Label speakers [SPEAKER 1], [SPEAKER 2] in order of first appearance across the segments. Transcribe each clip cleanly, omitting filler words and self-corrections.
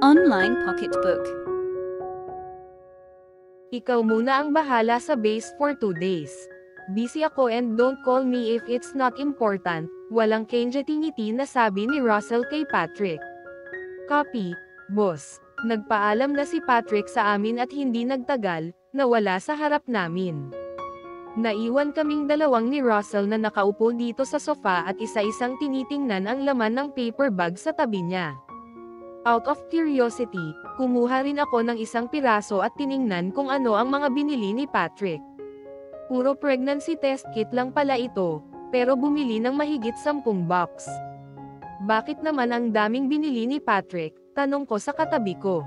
[SPEAKER 1] Online Pocketbook.
[SPEAKER 2] Ikaw muna ang bahala sa base for 2 days. Busy ako and don't call me if it's not important, walang kenjetingiti na sabi ni Russell kay Patrick. Copy, boss. Nagpaalam na si Patrick sa amin at hindi nagtagal, nawala sa harap namin. Naiwan kaming dalawang ni Russell na nakaupo dito sa sofa at isa-isang tinitingnan ang laman ng paper bag sa tabi niya. Out of curiosity, kumuha rin ako ng isang piraso at tiningnan kung ano ang mga binili ni Patrick. Puro pregnancy test kit lang pala ito, pero bumili ng mahigit 10 box. Bakit naman ang daming binili ni Patrick? Tanong ko sa katabi ko.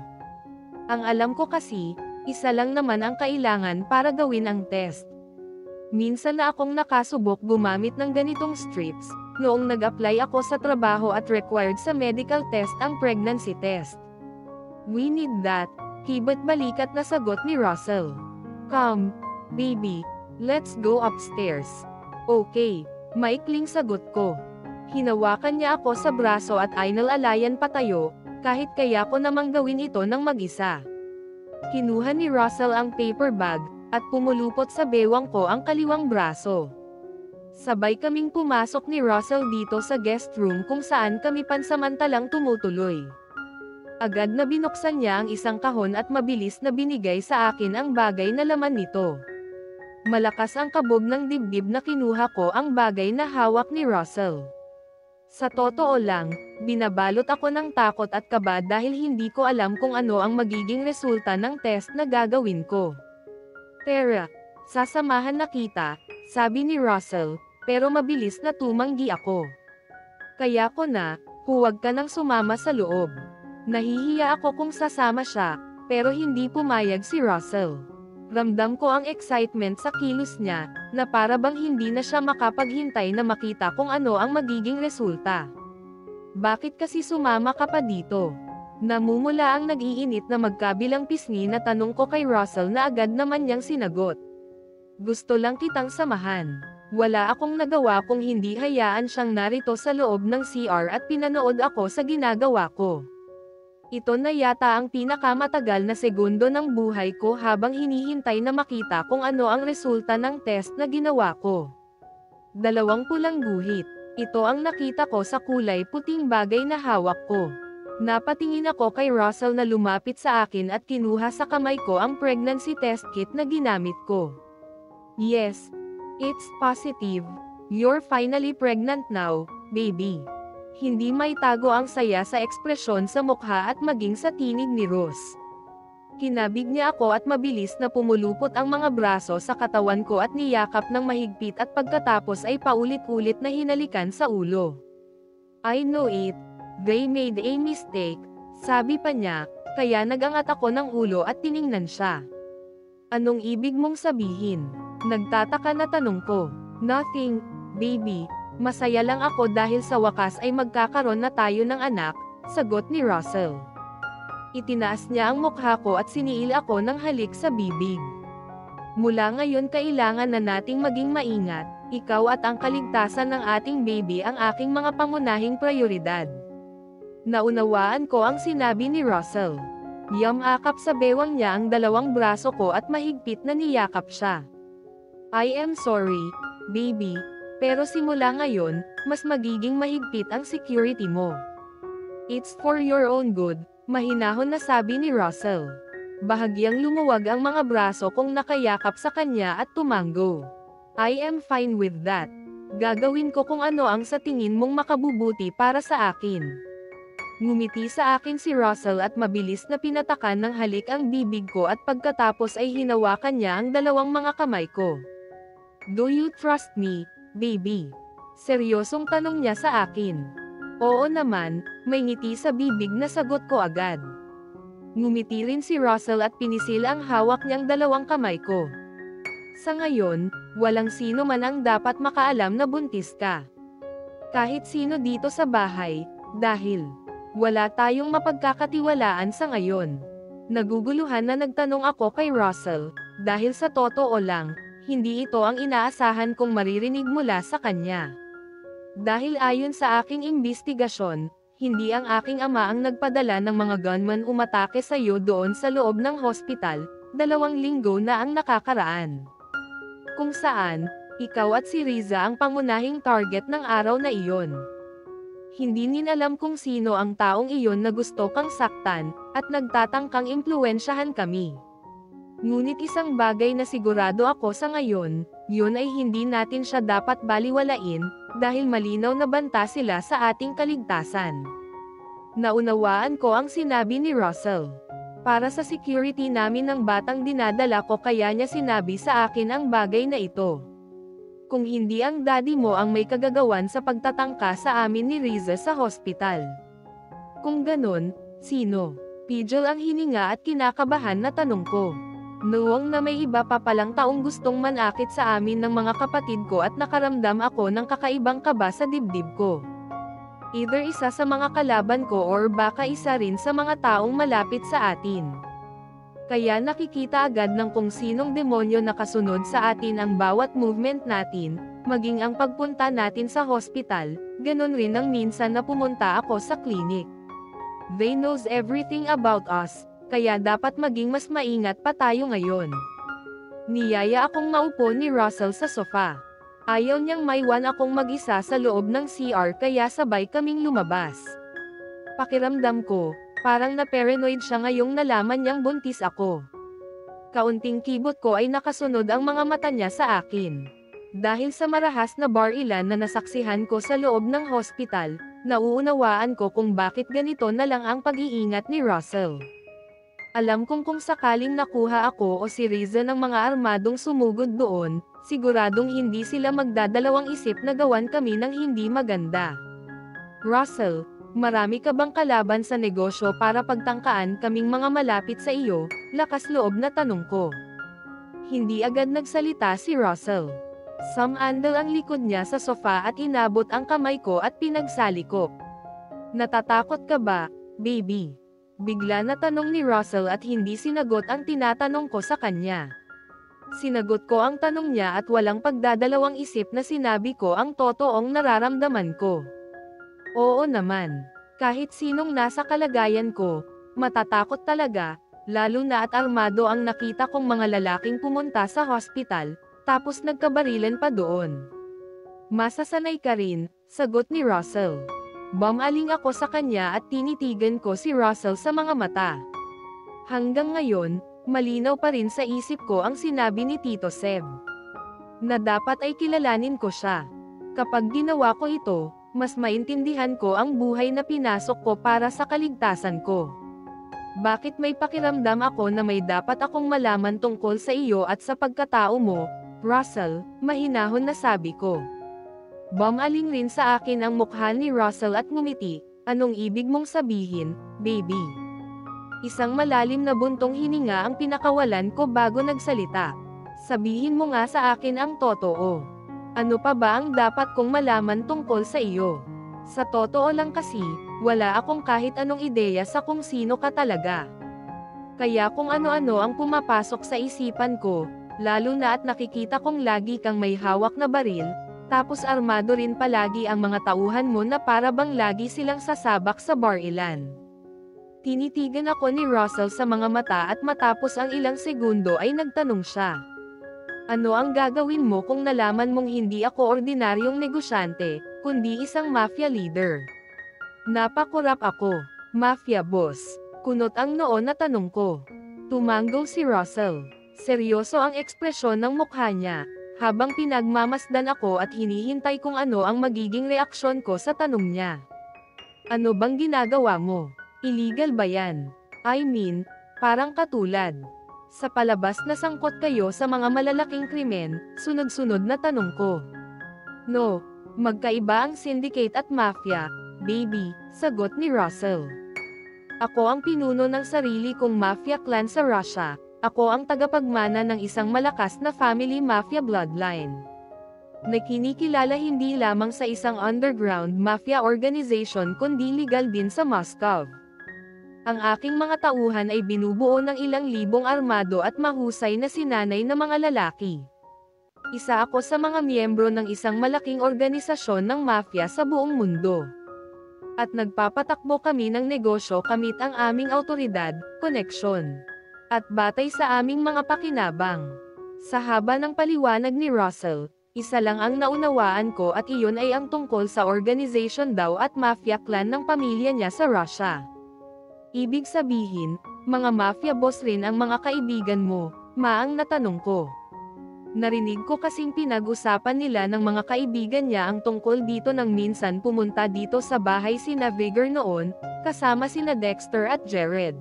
[SPEAKER 2] Ang alam ko kasi, isa lang naman ang kailangan para gawin ang test. Minsan na akong nakasubok gumamit ng ganitong strips, noong nag-apply ako sa trabaho at required sa medical test ang pregnancy test. We need that, hibad balikat na sagot ni Russell. Come, baby, let's go upstairs. Okay, maikling sagot ko. Hinawakan niya ako sa braso at inalalayan patayo, kahit kaya ko namang gawin ito ng mag-isa. Kinuha ni Russell ang paper bag, at pumulupot sa bewang ko ang kaliwang braso. Sabay kaming pumasok ni Russell dito sa guest room kung saan kami pansamantalang tumutuloy. Agad na binuksan niya ang isang kahon at mabilis na binigay sa akin ang bagay na laman nito. Malakas ang kabog ng dibdib na kinuha ko ang bagay na hawak ni Russell. Sa totoo lang, binabalot ako ng takot at kaba dahil hindi ko alam kung ano ang magiging resulta ng test na gagawin ko. Tara, sasamahan na kita, sabi ni Russell, pero mabilis na tumanggi ako. Kaya ko na, huwag ka nang sumama sa loob. Nahihiya ako kung sasama siya, pero hindi pumayag si Russell. Ramdam ko ang excitement sa kilos niya, na para bang hindi na siya makapaghintay na makita kung ano ang magiging resulta. Bakit kasi sumama ka pa dito? Namumula ang nag-iinit na magkabilang pisngi na tanong ko kay Russell na agad naman niyang sinagot. Gusto lang kitang samahan. Wala akong nagawa kung hindi hayaan siyang narito sa loob ng CR at pinanood ako sa ginagawa ko. Ito na yata ang pinakamatagal na segundo ng buhay ko habang hinihintay na makita kung ano ang resulta ng test na ginawa ko. 2 pulang guhit. Ito ang nakita ko sa kulay puting bagay na hawak ko. Napatingin ako kay Russell na lumapit sa akin at kinuha sa kamay ko ang pregnancy test kit na ginamit ko. Yes, it's positive. You're finally pregnant now, baby. Hindi may tago ang saya sa ekspresyon sa mukha at maging sa tinig ni Ross. Kinabig niya ako at mabilis na pumulupot ang mga braso sa katawan ko at niyakap ng mahigpit at pagkatapos ay paulit-ulit na hinalikan sa ulo. I know it. They made a mistake, sabi pa niya, kaya nagangat ako ng ulo at tiningnan siya. Anong ibig mong sabihin? Nagtataka na tanong ko. Nothing, baby. Masaya lang ako dahil sa wakas ay magkakaroon na tayo ng anak, sagot ni Russell. Itinaas niya ang mukha ko at siniil ako ng halik sa bibig. Mula ngayon kailangan na nating maging maingat, ikaw at ang kaligtasan ng ating baby ang aking mga pangunahing prioridad. Naunawaan ko ang sinabi ni Russell. Yamakap sa bewang niya ang 2 braso ko at mahigpit na niyakap siya. I am sorry, baby, pero simula ngayon, mas magiging mahigpit ang security mo. It's for your own good, mahinahon na sabi ni Russell. Bahagyang lumuwag ang mga braso kong nakayakap sa kanya at tumango. I am fine with that. Gagawin ko kung ano ang sa tingin mong makabubuti para sa akin. Ngumiti sa akin si Russell at mabilis na pinatakan ng halik ang bibig ko at pagkatapos ay hinawakan niya ang 2 mga kamay ko. Do you trust me, baby? Seryosong tanong niya sa akin. Oo naman, may ngiti sa bibig na sagot ko agad. Ngumiti rin si Russell at pinisil ang hawak niyang 2 kamay ko. Sa ngayon, walang sino man ang dapat makaalam na buntis ka. Kahit sino dito sa bahay, dahil wala tayong mapagkakatiwalaan sa ngayon. Naguguluhan na nagtanong ako kay Russell, dahil sa totoo lang, hindi ito ang inaasahan kong maririnig mula sa kanya. Dahil ayon sa aking imbestigasyon, Hindi ang aking ama ang nagpadala ng mga gunman umatake sa iyo doon sa loob ng hospital, 2 linggo na ang nakakaraan. Kung saan, ikaw at si Riza ang pangunahing target ng araw na iyon. Hindi alam kung sino ang taong iyon na gusto kang saktan, at nagtatangkang impluwensyahan kami. Ngunit isang bagay na sigurado ako sa ngayon, yun ay hindi natin siya dapat baliwalain, dahil malinaw na banta sila sa ating kaligtasan. Naunawaan ko ang sinabi ni Russell. Para sa security namin ng batang dinadala ko kaya niya sinabi sa akin ang bagay na ito. Kung hindi ang daddy mo ang may kagagawan sa pagtatangka sa amin ni Riza sa hospital. Kung ganon, sino? Pidgel ang hininga at kinakabahan na tanong ko. Noong na may iba pa palang taong gustong manakit sa amin ng mga kapatid ko at nakaramdam ako ng kakaibang kaba sa dibdib ko. Either isa sa mga kalaban ko or baka isa rin sa mga taong malapit sa atin. Kaya nakikita agad ng kung sinong demonyo nakasunod sa atin ang bawat movement natin, maging ang pagpunta natin sa hospital, ganon rin ang minsan na pumunta ako sa clinic. They knows everything about us, kaya dapat maging mas maingat pa tayo ngayon. Niyaya akong maupo ni Russell sa sofa. Ayaw niyang maiwan akong mag-isa sa loob ng CR kaya sabay kaming lumabas. Pakiramdam ko, parang na-paranoid siya ngayong nalaman niyang buntis ako. Kaunting kibot ko ay nakasunod ang mga mata niya sa akin. Dahil sa marahas na bar-ilan na nasaksihan ko sa loob ng hospital, nauunawaan ko kung bakit ganito na lang ang pag-iingat ni Russell. Alam kong kung sakaling nakuha ako o si Riza ng mga armadong sumugod doon, siguradong hindi sila magdadalawang isip na gawan kami ng hindi maganda. Russell, marami ka bang kalaban sa negosyo para pagtangkaan kaming mga malapit sa iyo? Lakas loob na tanong ko. Hindi agad nagsalita si Russell. Sumandal ang likod niya sa sofa at inabot ang kamay ko at pinagsalikop. Natatakot ka ba, baby? Bigla na tanong ni Russell at hindi sinagot ang tinatanong ko sa kanya. Sinagot ko ang tanong niya at walang pagdadalawang isip na sinabi ko ang totoong nararamdaman ko. Oo naman. Kahit sinong nasa kalagayan ko, matatakot talaga, lalo na at armado ang nakita kong mga lalaking pumunta sa hospital, tapos nagkabarilan pa doon. Masasanay ka rin, sagot ni Russell. Bumaling ako sa kanya at tinitigan ko si Russell sa mga mata. Hanggang ngayon, malinaw pa rin sa isip ko ang sinabi ni Tito Seb. Na dapat ay kilalanin ko siya. Kapag ginawa ko ito, mas maintindihan ko ang buhay na pinasok ko para sa kaligtasan ko. Bakit may pakiramdam ako na may dapat akong malaman tungkol sa iyo at sa pagkatao mo, Russell, mahinahon na sabi ko. Bumaling rin sa akin ang mukha ni Russell at ngumiti. Anong ibig mong sabihin, baby? Isang malalim na buntong hininga ang pinakawalan ko bago nagsalita. Sabihin mo nga sa akin ang totoo. Ano pa ba ang dapat kong malaman tungkol sa iyo? Sa totoo lang kasi, wala akong kahit anong ideya sa kung sino ka talaga. Kaya kung ano-ano ang pumapasok sa isipan ko, lalo na at nakikita kong lagi kang may hawak na baril, tapos armado rin palagi ang mga tauhan mo na para bang lagi silang sasabak sa bar-ilan. Tinitigan ako ni Russell sa mga mata at matapos ang ilang segundo ay nagtanong siya. Ano ang gagawin mo kung nalaman mong hindi ako ordinaryong negosyante, kundi isang mafia leader? Napakurap ako. Mafia boss. Kunot ang noon na tanong ko. Tumanggo si Russell. Seryoso ang ekspresyon ng mukha niya. Habang pinagmamasdan ako at hinihintay kung ano ang magiging reaksyon ko sa tanong niya. Ano bang ginagawa mo? Illegal ba yan? I mean, parang katulad. Sa palabas na sangkot kayo sa mga malalaking krimen, sunod-sunod na tanong ko. No, magkaiba ang syndicate at mafia, baby, sagot ni Russell. Ako ang pinuno ng sarili kong mafia clan sa Russia. Ako ang tagapagmana ng isang malakas na family mafia bloodline. Na kinikilala hindi lamang sa isang underground mafia organization kundi legal din sa Moscow. Ang aking mga tauhan ay binubuo ng ilang libong armado at mahusay na sinanay na mga lalaki. Isa ako sa mga miyembro ng isang malaking organisasyon ng mafia sa buong mundo. At nagpapatakbo kami ng negosyo kamit ang aming awtoridad, koneksyon. At batay sa aming mga pakinabang. Sa haba ng paliwanag ni Russell, isa lang ang naunawaan ko at iyon ay ang tungkol sa organization daw at mafia clan ng pamilya niya sa Russia. Ibig sabihin, mga mafia boss rin ang mga kaibigan mo, maang natanong ko. Narinig ko kasing pinag-usapan nila ng mga kaibigan niya ang tungkol dito nang minsan pumunta dito sa bahay sina Vigor noon, kasama sina Dexter at Jared.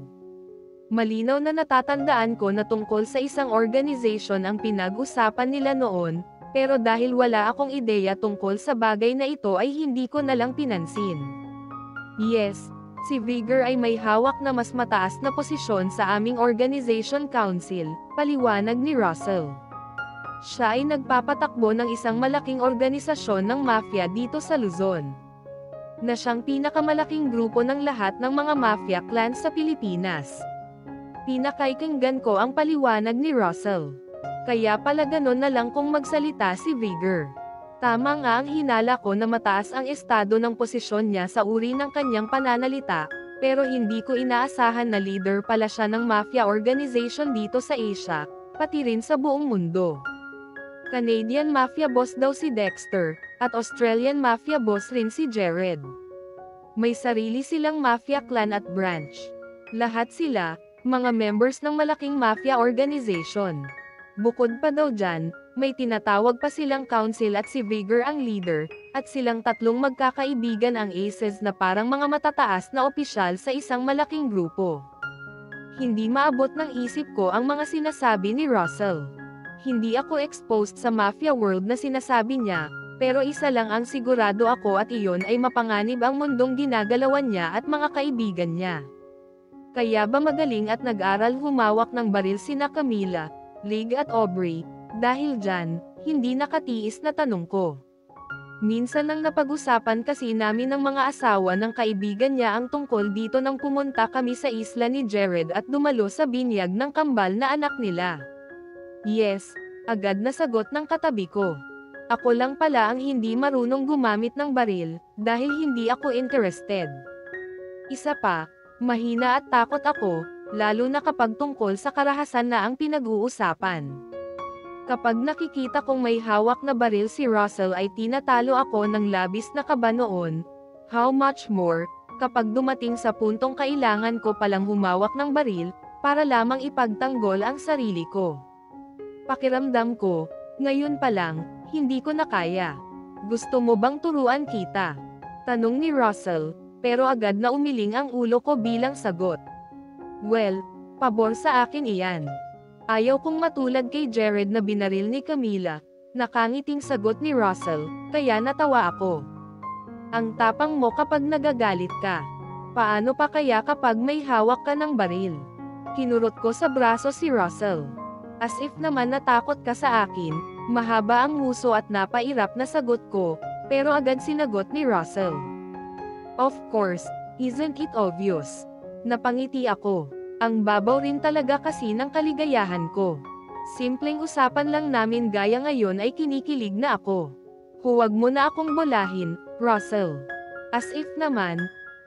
[SPEAKER 2] Malinaw na natatandaan ko na tungkol sa isang organization ang pinag-usapan nila noon, pero dahil wala akong ideya tungkol sa bagay na ito ay hindi ko na lang pinansin. Yes, si Vigor ay may hawak na mas mataas na posisyon sa aming organization council, paliwanag ni Russell. Siya ay nagpapatakbo ng isang malaking organisasyon ng mafia dito sa Luzon, na siyang pinakamalaking grupo ng lahat ng mga mafia clans sa Pilipinas. Pinakaikinggan ko ang paliwanag ni Russell. Kaya pala ganon na lang kung magsalita si Vigor. Tama nga ang hinala ko na mataas ang estado ng posisyon niya sa uri ng kanyang pananalita, pero hindi ko inaasahan na leader pala siya ng mafia organization dito sa Asia, pati rin sa buong mundo. Canadian mafia boss daw si Dexter, at Australian mafia boss rin si Jared. May sarili silang mafia clan at branch. Lahat sila, mga members ng malaking mafia organization. Bukod pa daw dyan, may tinatawag pa silang council at si Vigor ang leader, at silang tatlong magkakaibigan ang aces na parang mga matataas na opisyal sa isang malaking grupo. Hindi maabot ng isip ko ang mga sinasabi ni Russell. Hindi ako exposed sa mafia world na sinasabi niya, pero isa lang ang sigurado ako at iyon ay mapanganib ang mundong ginagalawan niya at mga kaibigan niya. Kaya ba magaling at nag-aral humawak ng baril sina Camila, Lig at Aubrey? Dahil dyan, hindi nakatiis na tanong ko. Minsan nang napag-usapan kasi namin ng mga asawa ng kaibigan niya ang tungkol dito nang pumunta kami sa isla ni Jared at dumalo sa binyag ng kambal na anak nila. Yes, agad na sagot ng katabi ko. Ako lang pala ang hindi marunong gumamit ng baril, dahil hindi ako interested. Isa pa, mahina at takot ako, lalo na kapag tungkol sa karahasan na ang pinag-uusapan. Kapag nakikita kong may hawak na baril si Russell ay tinatalo ako ng labis na kaba noon. How much more, kapag dumating sa puntong kailangan ko palang humawak ng baril, para lamang ipagtanggol ang sarili ko. Pakiramdam ko, ngayon pa lang, hindi ko na kaya. Gusto mo bang turuan kita? Tanong ni Russell, pero agad na umiling ang ulo ko bilang sagot. Well, pabor sa akin iyan. Ayaw kong matulad kay Jared na binaril ni Camila, nakangiting sagot ni Russell, kaya natawa ako. Ang tapang mo kapag nagagalit ka. Paano pa kaya kapag may hawak ka ng baril? Kinurot ko sa braso si Russell. As if naman natakot ka sa akin, mahaba ang nguso at napairap na sagot ko, pero agad sinagot ni Russell. Of course, isn't it obvious? Napangiti ako. Ang babaw rin talaga kasi ng kaligayahan ko. Simpleng usapan lang namin gaya ngayon ay kinikilig na ako. Huwag mo na akong bolahin, Russell. As if naman,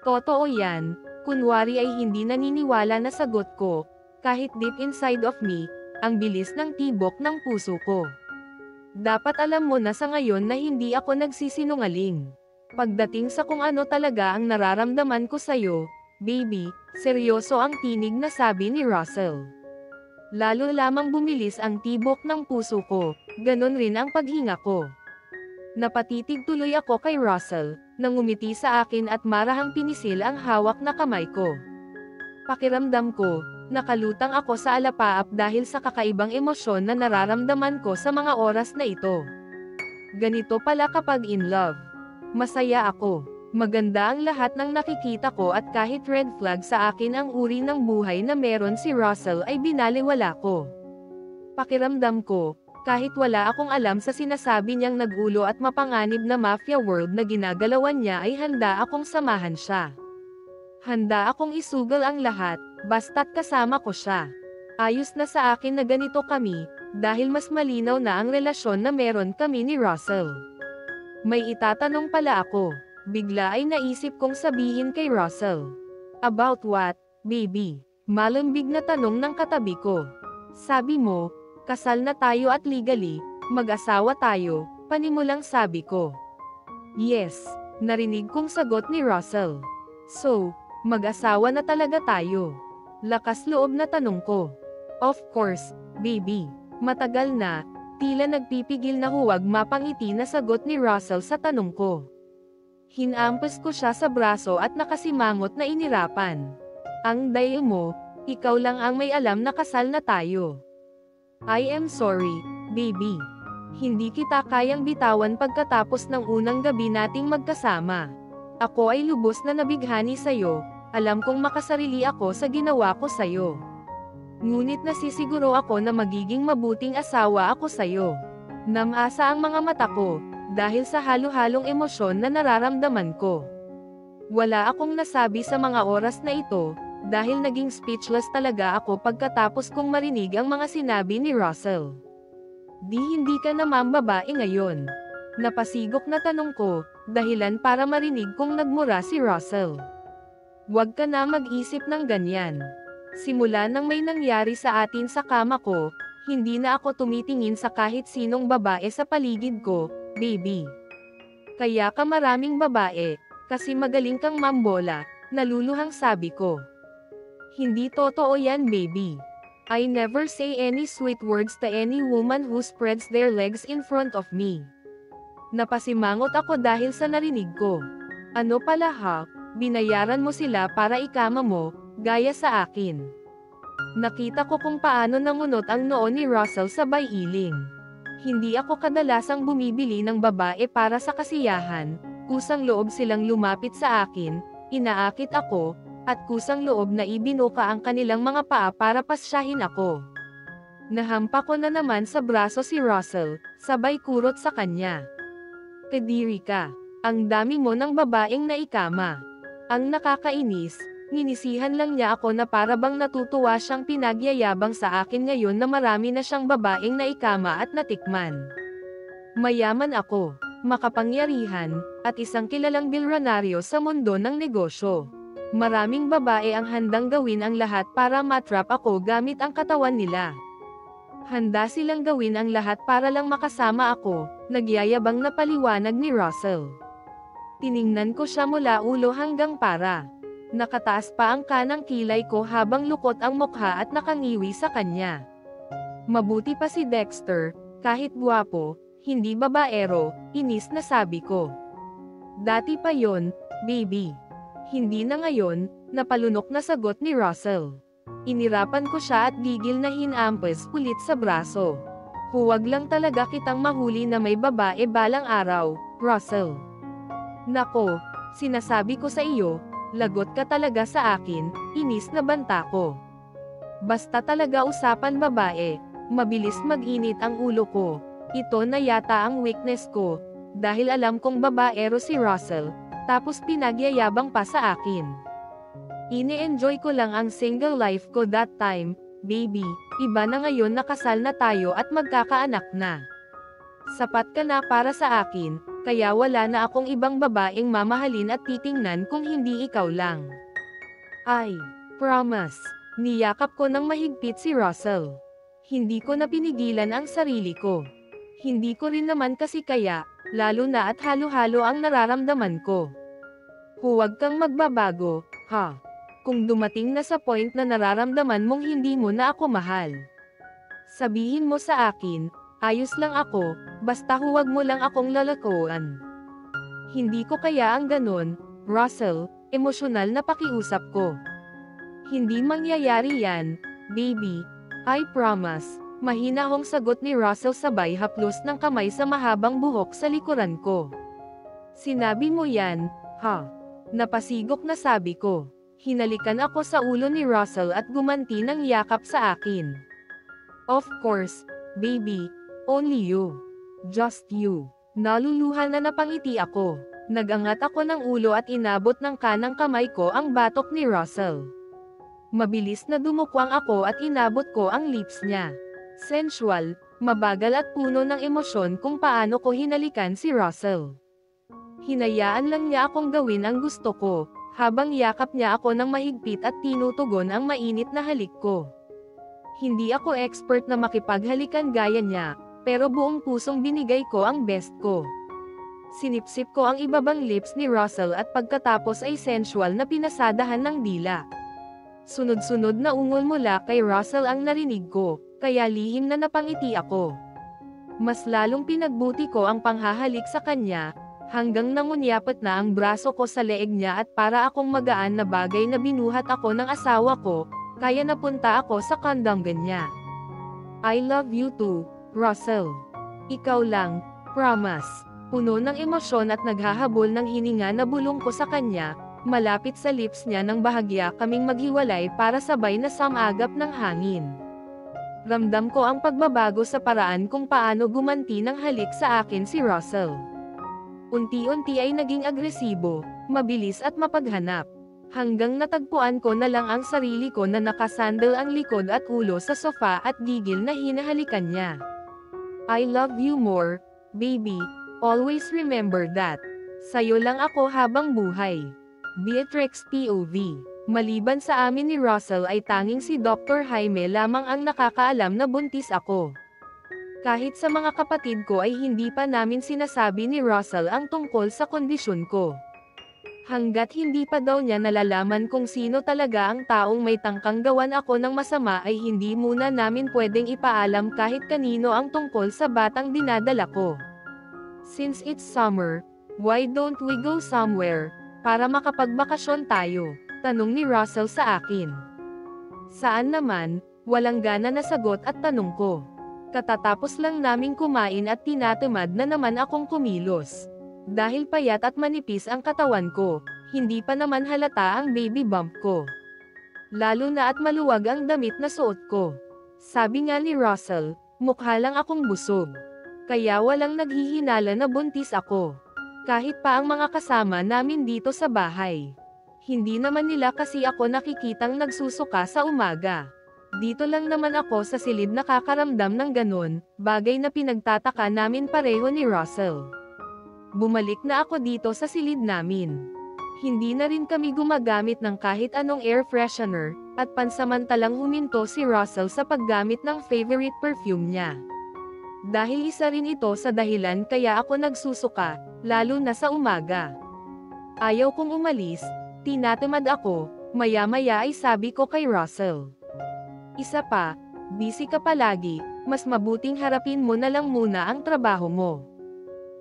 [SPEAKER 2] totoo yan, kunwari ay hindi naniniwala na sagot ko, kahit deep inside of me, ang bilis ng tibok ng puso ko. Dapat alam mo na sa ngayon na hindi ako nagsisinungaling. Pagdating sa kung ano talaga ang nararamdaman ko sa'yo, baby, seryoso ang tinig na sabi ni Russell. Lalo lamang bumilis ang tibok ng puso ko, ganon rin ang paghinga ko. Napatitig tuloy ako kay Russell, nang ngumiti sa akin at marahang pinisil ang hawak na kamay ko. Pakiramdam ko, nakalutang ako sa alapaap dahil sa kakaibang emosyon na nararamdaman ko sa mga oras na ito. Ganito pala kapag in love. Masaya ako. Maganda ang lahat ng nakikita ko at kahit red flag sa akin ang uri ng buhay na meron si Russell ay binaliwala ko. Pakiramdam ko, kahit wala akong alam sa sinasabi niyang nagulo at mapanganib na mafia world na ginagalawan niya ay handa akong samahan siya. Handa akong isugal ang lahat, basta't kasama ko siya. Ayos na sa akin na ganito kami, dahil mas malinaw na ang relasyon na meron kami ni Russell. May itatanong pala ako. Bigla ay naisip kong sabihin kay Russell. About what, baby? Malambig na tanong ng katabi ko. Sabi mo, kasal na tayo at legally, mag-asawa tayo, panimulang sabi ko. Yes, narinig kong sagot ni Russell. So, mag-asawa na talaga tayo? Lakas loob na tanong ko. Of course, baby. Matagal na, tila nagpipigil na huwag mapangiti na sagot ni Russell sa tanong ko. Hinampas ko siya sa braso at nakasimangot na inirapan. Ang dayo mo, ikaw lang ang may alam na kasal na tayo. I am sorry, baby. Hindi kita kayang bitawan pagkatapos ng unang gabi nating magkasama. Ako ay lubos na nabighani sa'yo, alam kong makasarili ako sa ginawa ko sa'yo. Ngunit nasisiguro ako na magiging mabuting asawa ako sa'yo. Namasa ang mga mata ko, dahil sa halo-halong emosyon na nararamdaman ko. Wala akong nasabi sa mga oras na ito, dahil naging speechless talaga ako pagkatapos kong marinig ang mga sinabi ni Russell. Di hindi ka naman babae ngayon? Napasigok na tanong ko, dahilan para marinig kong nagmura si Russell. Huwag ka na mag-isip ng ganyan. Simula nang may nangyari sa atin sa kama ko, hindi na ako tumitingin sa kahit sinong babae sa paligid ko, baby. Kaya ka maraming babae, kasi magaling kang mambola, naluluhang sabi ko. Hindi totoo yan, baby. I never say any sweet words to any woman who spreads their legs in front of me. Napasimangot ako dahil sa narinig ko. Ano pala ha, binayaran mo sila para ikama mo, gaya sa akin. Nakita ko kung paano nangunot ang noo ni Russell sabay iling. Hindi ako kadalasang bumibili ng babae para sa kasiyahan, kusang loob silang lumapit sa akin, inaakit ako, at kusang loob na ibinuka ang kanilang mga paa para pasyahin ako. Nahampa ko na naman sa braso si Russell, sabay kurot sa kanya. Kadiri ka, ang dami mo ng babaeng naikama. Ang nakakainis, nginisihan lang niya ako na para bang natutuwa siyang pinagyayabang sa akin ngayon na marami na siyang babaeng naikama at natikman. Mayaman ako, makapangyarihan, at isang kilalang bilyonaryo sa mundo ng negosyo. Maraming babae ang handang gawin ang lahat para matrap ako gamit ang katawan nila. Handa silang gawin ang lahat para lang makasama ako, nagyayabang na paliwanag ni Russell. Tiningnan ko siya mula ulo hanggang para. Nakataas pa ang kanang kilay ko habang lukot ang mukha at nakangiwi sa kanya. Mabuti pa si Dexter, kahit guwapo, hindi babaero, inis na sabi ko. Dati pa yon, baby. Hindi na ngayon, napalunok na sagot ni Russell. Inirapan ko siya at gigil na hinampas ulit sa braso. Huwag lang talaga kitang mahuli na may babae balang araw, Russell. Nako, sinasabi ko sa iyo, lagot ka talaga sa akin, inis na banta ko. Basta talaga usapan babae, mabilis mag-init ang ulo ko. Ito na yata ang weakness ko, dahil alam kong babaero si Russell, tapos pinagyayabang pa sa akin. Ini-enjoy ko lang ang single life ko that time, baby, iba na ngayon na kasal na tayo at magkakaanak na. Sapat ka na para sa akin, kaya wala na akong ibang babaeng mamahalin at titingnan kung hindi ikaw lang. I promise. Niyakap ko ng mahigpit si Russell. Hindi ko na pinigilan ang sarili ko. Hindi ko rin naman kasi kaya, lalo na at halo-halo ang nararamdaman ko. Huwag kang magbabago, ha? Kung dumating na sa point na nararamdaman mong hindi mo na ako mahal. Sabihin mo sa akin, ayos lang ako, basta huwag mo lang akong lalakoan. Hindi ko kaya ang ganon, Russell, emosyonal na pakiusap ko. Hindi mangyayari yan, baby, I promise. Mahinahong sagot ni Russell sabay haplos ng kamay sa mahabang buhok sa likuran ko. Sinabi mo yan, ha? Napasigok na sabi ko. Hinalikan ako sa ulo ni Russell at gumanti ng yakap sa akin. Of course, baby, only you. Just you. Naluluha na napangiti ako. Nagangat ako ng ulo at inabot ng kanang kamay ko ang batok ni Russell. Mabilis na dumukwang ako at inabot ko ang lips niya. Sensual, mabagal at puno ng emosyon kung paano ko hinalikan si Russell. Hinayaan lang niya akong gawin ang gusto ko, habang yakap niya ako ng mahigpit at tinutugon ang mainit na halik ko. Hindi ako expert na makipaghalikan gaya niya, pero buong pusong binigay ko ang best ko. Sinipsip ko ang ibabang lips ni Russell at pagkatapos ay sensual na pinasadahan ng dila. Sunod-sunod na ungol mula kay Russell ang narinig ko, kaya lihim na napangiti ako. Mas lalong pinagbuti ko ang panghahalik sa kanya, hanggang nangunyapat na ang braso ko sa leeg niya at para akong magaan na bagay na binuhat ako ng asawa ko, kaya napunta ako sa kandanggan niya. I love you too, Russell. Ikaw lang, promise. Puno ng emosyon at naghahabol ng hininga na bulong ko sa kanya, malapit sa lips niya nang bahagya kaming maghiwalay para sabay na samagap ng hangin. Ramdam ko ang pagbabago sa paraan kung paano gumanti ng halik sa akin si Russell. Unti-unti ay naging agresibo, mabilis at mapaghanap. Hanggang natagpuan ko na lang ang sarili ko na nakasandal ang likod at ulo sa sofa at gigil na hinahalikan niya. I love you more, baby. Always remember that. Sa'yo lang ako habang buhay. Beatrix POV. Maliban sa amin ni Russell ay tanging si Dr. Jaime lamang ang nakakaalam na buntis ako. Kahit sa mga kapatid ko ay hindi pa namin sinasabi ni Russell ang tungkol sa kondisyon ko. Hanggat hindi pa daw niya nalalaman kung sino talaga ang taong may tangkang gawan ako ng masama ay hindi muna namin pwedeng ipaalam kahit kanino ang tungkol sa batang dinadala ko. Since it's summer, why don't we go somewhere, para makapagbakasyon tayo? Tanong ni Russell sa akin. Saan naman? Walang gana na sagot at tanong ko. Katatapos lang naming kumain at tinatamad na naman akong kumilos. Dahil payat at manipis ang katawan ko, hindi pa naman halata ang baby bump ko. Lalo na at maluwag ang damit na suot ko. Sabi nga ni Russell, mukha lang akong busog. Kaya walang naghihinala na buntis ako. Kahit pa ang mga kasama namin dito sa bahay. Hindi naman nila kasi ako nakikitang nagsusuka sa umaga. Dito lang naman ako sa silid nakakaramdam ng ganon, bagay na pinagtataka namin pareho ni Russell. Bumalik na ako dito sa silid namin. Hindi na rin kami gumagamit ng kahit anong air freshener, at pansamantalang huminto si Russell sa paggamit ng favorite perfume niya. Dahil isa rin ito sa dahilan kaya ako nagsusuka, lalo na sa umaga. Ayaw kong umalis, tinatamad ako, maya-maya ay sabi ko kay Russell. Isa pa, busy ka palagi, mas mabuting harapin mo na lang muna ang trabaho mo.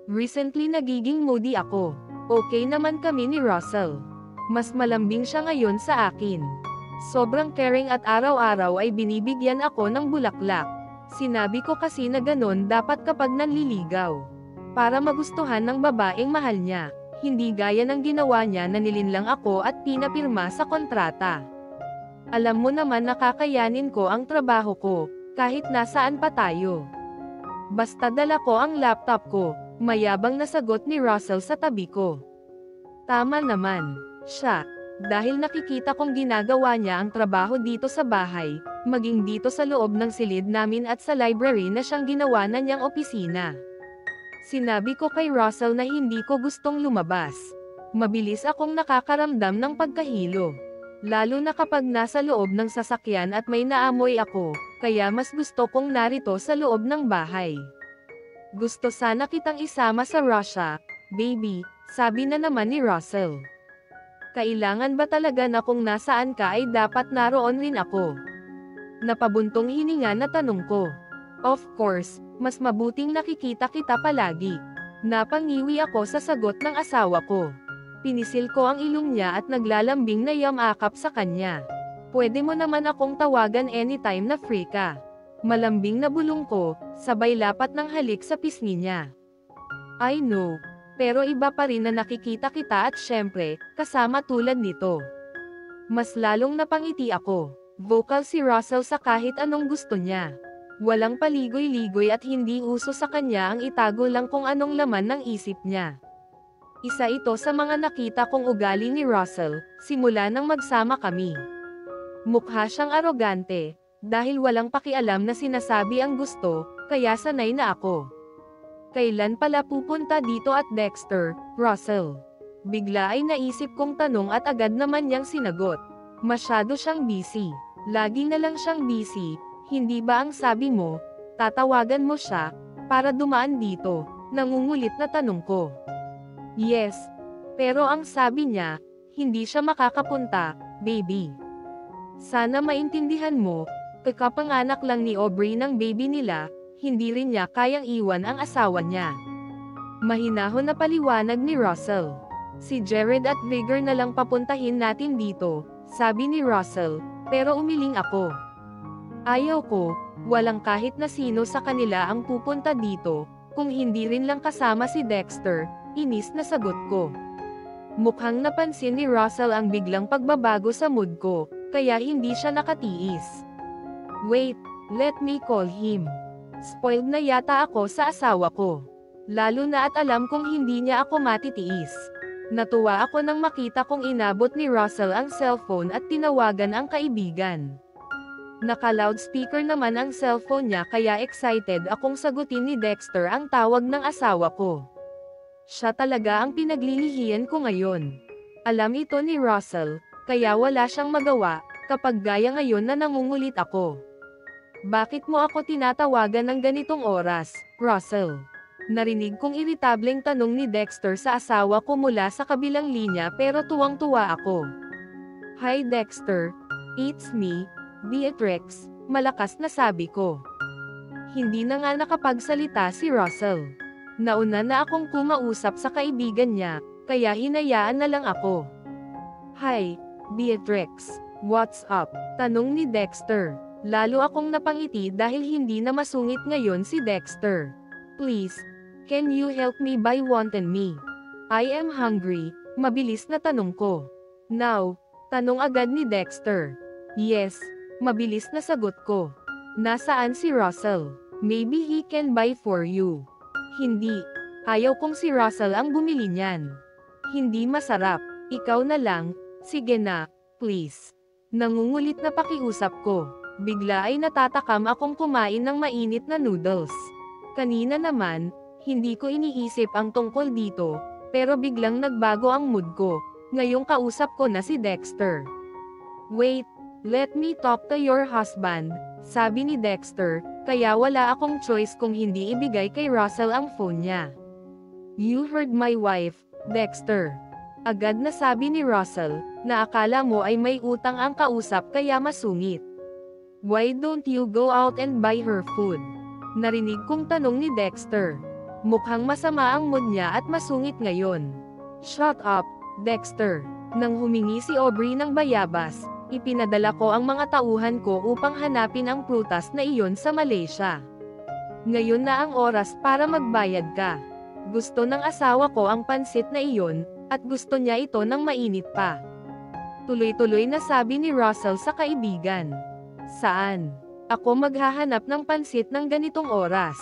[SPEAKER 2] Recently nagiging moody ako. Okay naman kami ni Russell. Mas malambing siya ngayon sa akin. Sobrang caring at araw-araw ay binibigyan ako ng bulaklak. Sinabi ko kasi na ganon dapat kapag nanliligaw. Para magustuhan ng babaeng mahal niya, hindi gaya ng ginawa niya na nilinlang ako at pinapirma sa kontrata. Alam mo naman nakakayanin ko ang trabaho ko, kahit nasaan pa tayo. Basta dala ko ang laptop ko, mayabang na sagot ni Russell sa tabi ko. Tama naman, siya. Dahil nakikita kong ginagawa niya ang trabaho dito sa bahay, maging dito sa loob ng silid namin at sa library na siyang ginawa na niyang opisina. Sinabi ko kay Russell na hindi ko gustong lumabas. Mabilis akong nakakaramdam ng pagkahilo. Lalo na kapag nasa loob ng sasakyan at may naamoy ako, kaya mas gusto kong narito sa loob ng bahay. Gusto sana kitang isama sa Russia, baby, sabi na naman ni Russell. Kailangan ba talaga na kung nasaan ka ay dapat naroon rin ako? Napabuntong hininga na tanong ko. Of course, mas mabuting nakikita kita palagi. Napangiwi ako sa sagot ng asawa ko. Pinisil ko ang ilong niya at naglalambing na yamakap sa kanya. Pwede mo naman akong tawagan anytime na free ka. Malambing na bulong ko, sabay lapat ng halik sa pisngi niya. I know. Pero iba pa rin na nakikita kita at syempre, kasama tulad nito. Mas lalong napangiti ako. Vocal si Russell sa kahit anong gusto niya. Walang paligoy-ligoy at hindi uso sa kanya ang itago lang kung anong laman ng isip niya. Isa ito sa mga nakita kong ugali ni Russell, simula nang magsama kami. Mukha siyang arogante, dahil walang pakialam na sinasabi ang gusto, kaya sanay na ako. Kailan pala pupunta dito at Dexter, Russell? Bigla ay naisip kong tanong at agad naman niyang sinagot. Masyado siyang busy. Lagi na lang siyang busy, hindi ba ang sabi mo, tatawagan mo siya, para dumaan dito? Nangungulit na tanong ko. Yes. Pero ang sabi niya, hindi siya makakapunta, baby. Sana maintindihan mo, kakapanganak lang ni Aubrey ng baby nila, hindi rin niya kayang iwan ang asawa niya. Mahinahon na paliwanag ni Russell. Si Jared at Vigor na lang papuntahin natin dito, sabi ni Russell, pero umiling ako. Ayaw ko, walang kahit na sino sa kanila ang pupunta dito, kung hindi rin lang kasama si Dexter, inis na sagot ko. Mukhang napansin ni Russell ang biglang pagbabago sa mood ko, kaya hindi siya nakatiis. Wait, let me call him. Spoiled na yata ako sa asawa ko. Lalo na at alam kong hindi niya ako matitiis. Natuwa ako nang makita kong inabot ni Russell ang cellphone at tinawagan ang kaibigan. Naka-loudspeaker naman ang cellphone niya kaya excited akong sagutin ni Dexter ang tawag ng asawa ko. Siya talaga ang pinaglilihian ko ngayon. Alam ito ni Russell, kaya wala siyang magawa, kapag gaya ngayon na nangungulit ako. Bakit mo ako tinatawagan ng ganitong oras, Russell? Narinig kong iritableng tanong ni Dexter sa asawa ko mula sa kabilang linya pero tuwang-tuwa ako. Hi Dexter, it's me, Beatrix, malakas na sabi ko. Hindi na nga nakapagsalita si Russell. Nauna na akong kumausap sa kaibigan niya, kaya hinayaan na lang ako. Hi, Beatrix, what's up? Tanong ni Dexter. Lalo akong napangiti dahil hindi na masungit ngayon si Dexter. Please, can you help me buy wanted me? I am hungry, mabilis na tanong ko. Now, tanong agad ni Dexter. Yes, mabilis na sagot ko. Nasaan si Russell? Maybe he can buy for you. Hindi. Ayaw kong si Russell ang bumili niyan. Hindi masarap. Ikaw na lang. Sige na, please. Nangungulit na pakiusap ko. Bigla ay natatakam akong kumain ng mainit na noodles. Kanina naman, hindi ko iniisip ang tungkol dito, pero biglang nagbago ang mood ko. Ngayong kausap ko na si Dexter. Wait, let me talk to your husband, sabi ni Dexter, kaya wala akong choice kung hindi ibigay kay Russell ang phone niya. You heard my wife, Dexter. Agad na sabi ni Russell, na akala mo ay may utang ang kausap kaya masungit. Why don't you go out and buy her food? Narinig kong tanong ni Dexter. Mukhang masama ang mood niya at masungit ngayon. Shut up, Dexter. Nang humingi si Aubrey ng bayabas, ipinadala ko ang mga tauhan ko upang hanapin ang prutas na iyon sa Malaysia. Ngayon na ang oras para magbayad ka. Gusto ng asawa ko ang pansit na iyon, at gusto niya ito ng mainit pa. Tuloy-tuloy na sabi ni Russell sa kaibigan. Saan? Ako maghahanap ng pansit ng ganitong oras.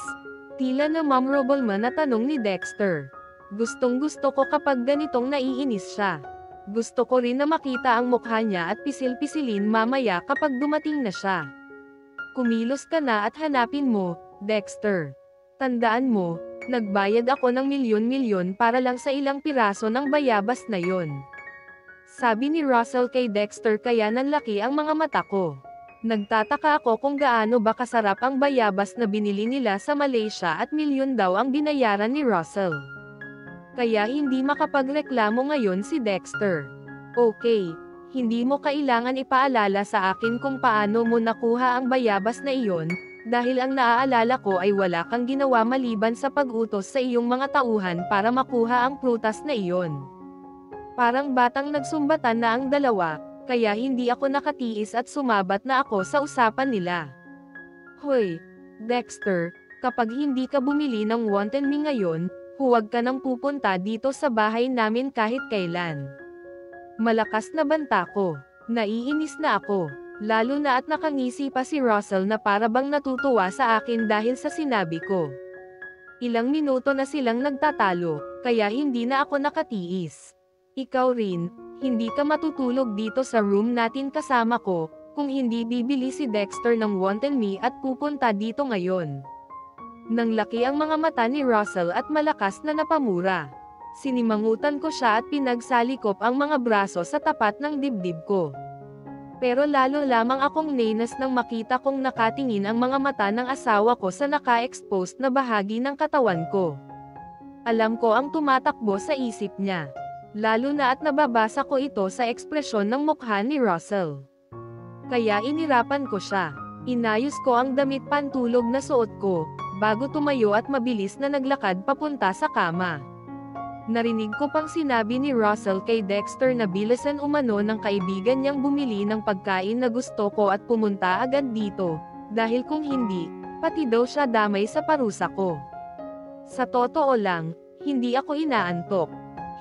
[SPEAKER 2] Tila na memorable man na tanong ni Dexter. Gustong-gusto ko kapag ganitong naiinis siya. Gusto ko rin na makita ang mukha niya at pisil-pisilin mamaya kapag dumating na siya. Kumilos ka na at hanapin mo, Dexter. Tandaan mo, nagbayad ako ng milyon-milyon para lang sa ilang piraso ng bayabas na yon. Sabi ni Russell kay Dexter kaya nanlaki ang mga mata ko. Nagtataka ako kung gaano ba kasarap ang bayabas na binili nila sa Malaysia at milyon daw ang binayaran ni Russell. Kaya hindi makapagreklamo ngayon si Dexter. Okay, hindi mo kailangan ipaalala sa akin kung paano mo nakuha ang bayabas na iyon, dahil ang naaalala ko ay wala kang ginawa maliban sa pag-utos sa iyong mga tauhan para makuha ang prutas na iyon. Parang batang nagsumbatan na ang dalawa, kaya hindi ako nakatiis at sumabat na ako sa usapan nila. Hoy, Dexter, kapag hindi ka bumili ng wanted me ngayon, huwag ka nang pupunta dito sa bahay namin kahit kailan. Malakas na banta ko. Naiinis na ako. Lalo na at nakangisi pa si Russell na para bang natutuwa sa akin dahil sa sinabi ko. Ilang minuto na silang nagtatalo, kaya hindi na ako nakatiis. Ikaw rin, hindi ka matutulog dito sa room natin kasama ko, kung hindi bibili si Dexter ng wanted me at pupunta dito ngayon. Nang laki ang mga mata ni Russell at malakas na napamura. Sinimangutan ko siya at pinagsalikop ang mga braso sa tapat ng dibdib ko. Pero lalo lamang akong nainas nang makita kong nakatingin ang mga mata ng asawa ko sa naka-exposed na bahagi ng katawan ko. Alam ko ang tumatakbo sa isip niya. Lalo na at nababasa ko ito sa ekspresyon ng mukha ni Russell. Kaya inirapan ko siya. Inayos ko ang damit pantulog na suot ko, bago tumayo at mabilis na naglakad papunta sa kama. Narinig ko pang sinabi ni Russell kay Dexter na bilisan umano ng kaibigan niyang bumili ng pagkain na gusto ko at pumunta agad dito, dahil kung hindi, pati daw siya damay sa parusa ko. Sa totoo lang, hindi ako inaantok.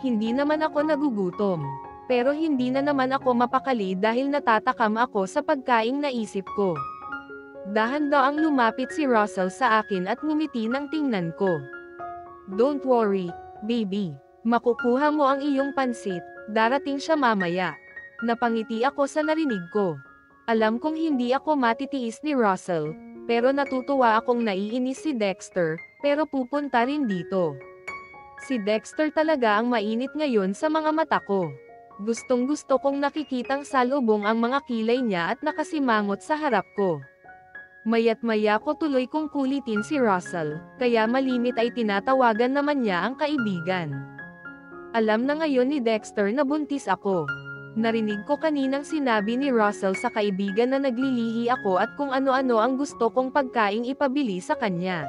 [SPEAKER 2] Hindi naman ako nagugutom. Pero hindi na naman ako mapakali dahil natatakam ako sa pagkaing naisip ko. Dahan-daang lumapit si Russell sa akin at ngumiti ng tingnan ko. Don't worry, baby. Makukuha mo ang iyong pansit, darating siya mamaya. Napangiti ako sa narinig ko. Alam kong hindi ako matitiis ni Russell, pero natutuwa akong naiinis si Dexter, pero pupunta rin dito. Si Dexter talaga ang mainit ngayon sa mga mata ko. Gustong-gusto kong nakikitang salubong ang mga kilay niya at nakasimangot sa harap ko. Maya't-maya ko tuloy kong kulitin si Russell, kaya malimit ay tinatawagan naman niya ang kaibigan. Alam na ngayon ni Dexter na buntis ako. Narinig ko kaninang sinabi ni Russell sa kaibigan na naglilihi ako at kung ano-ano ang gusto kong pagkaing ipabili sa kanya.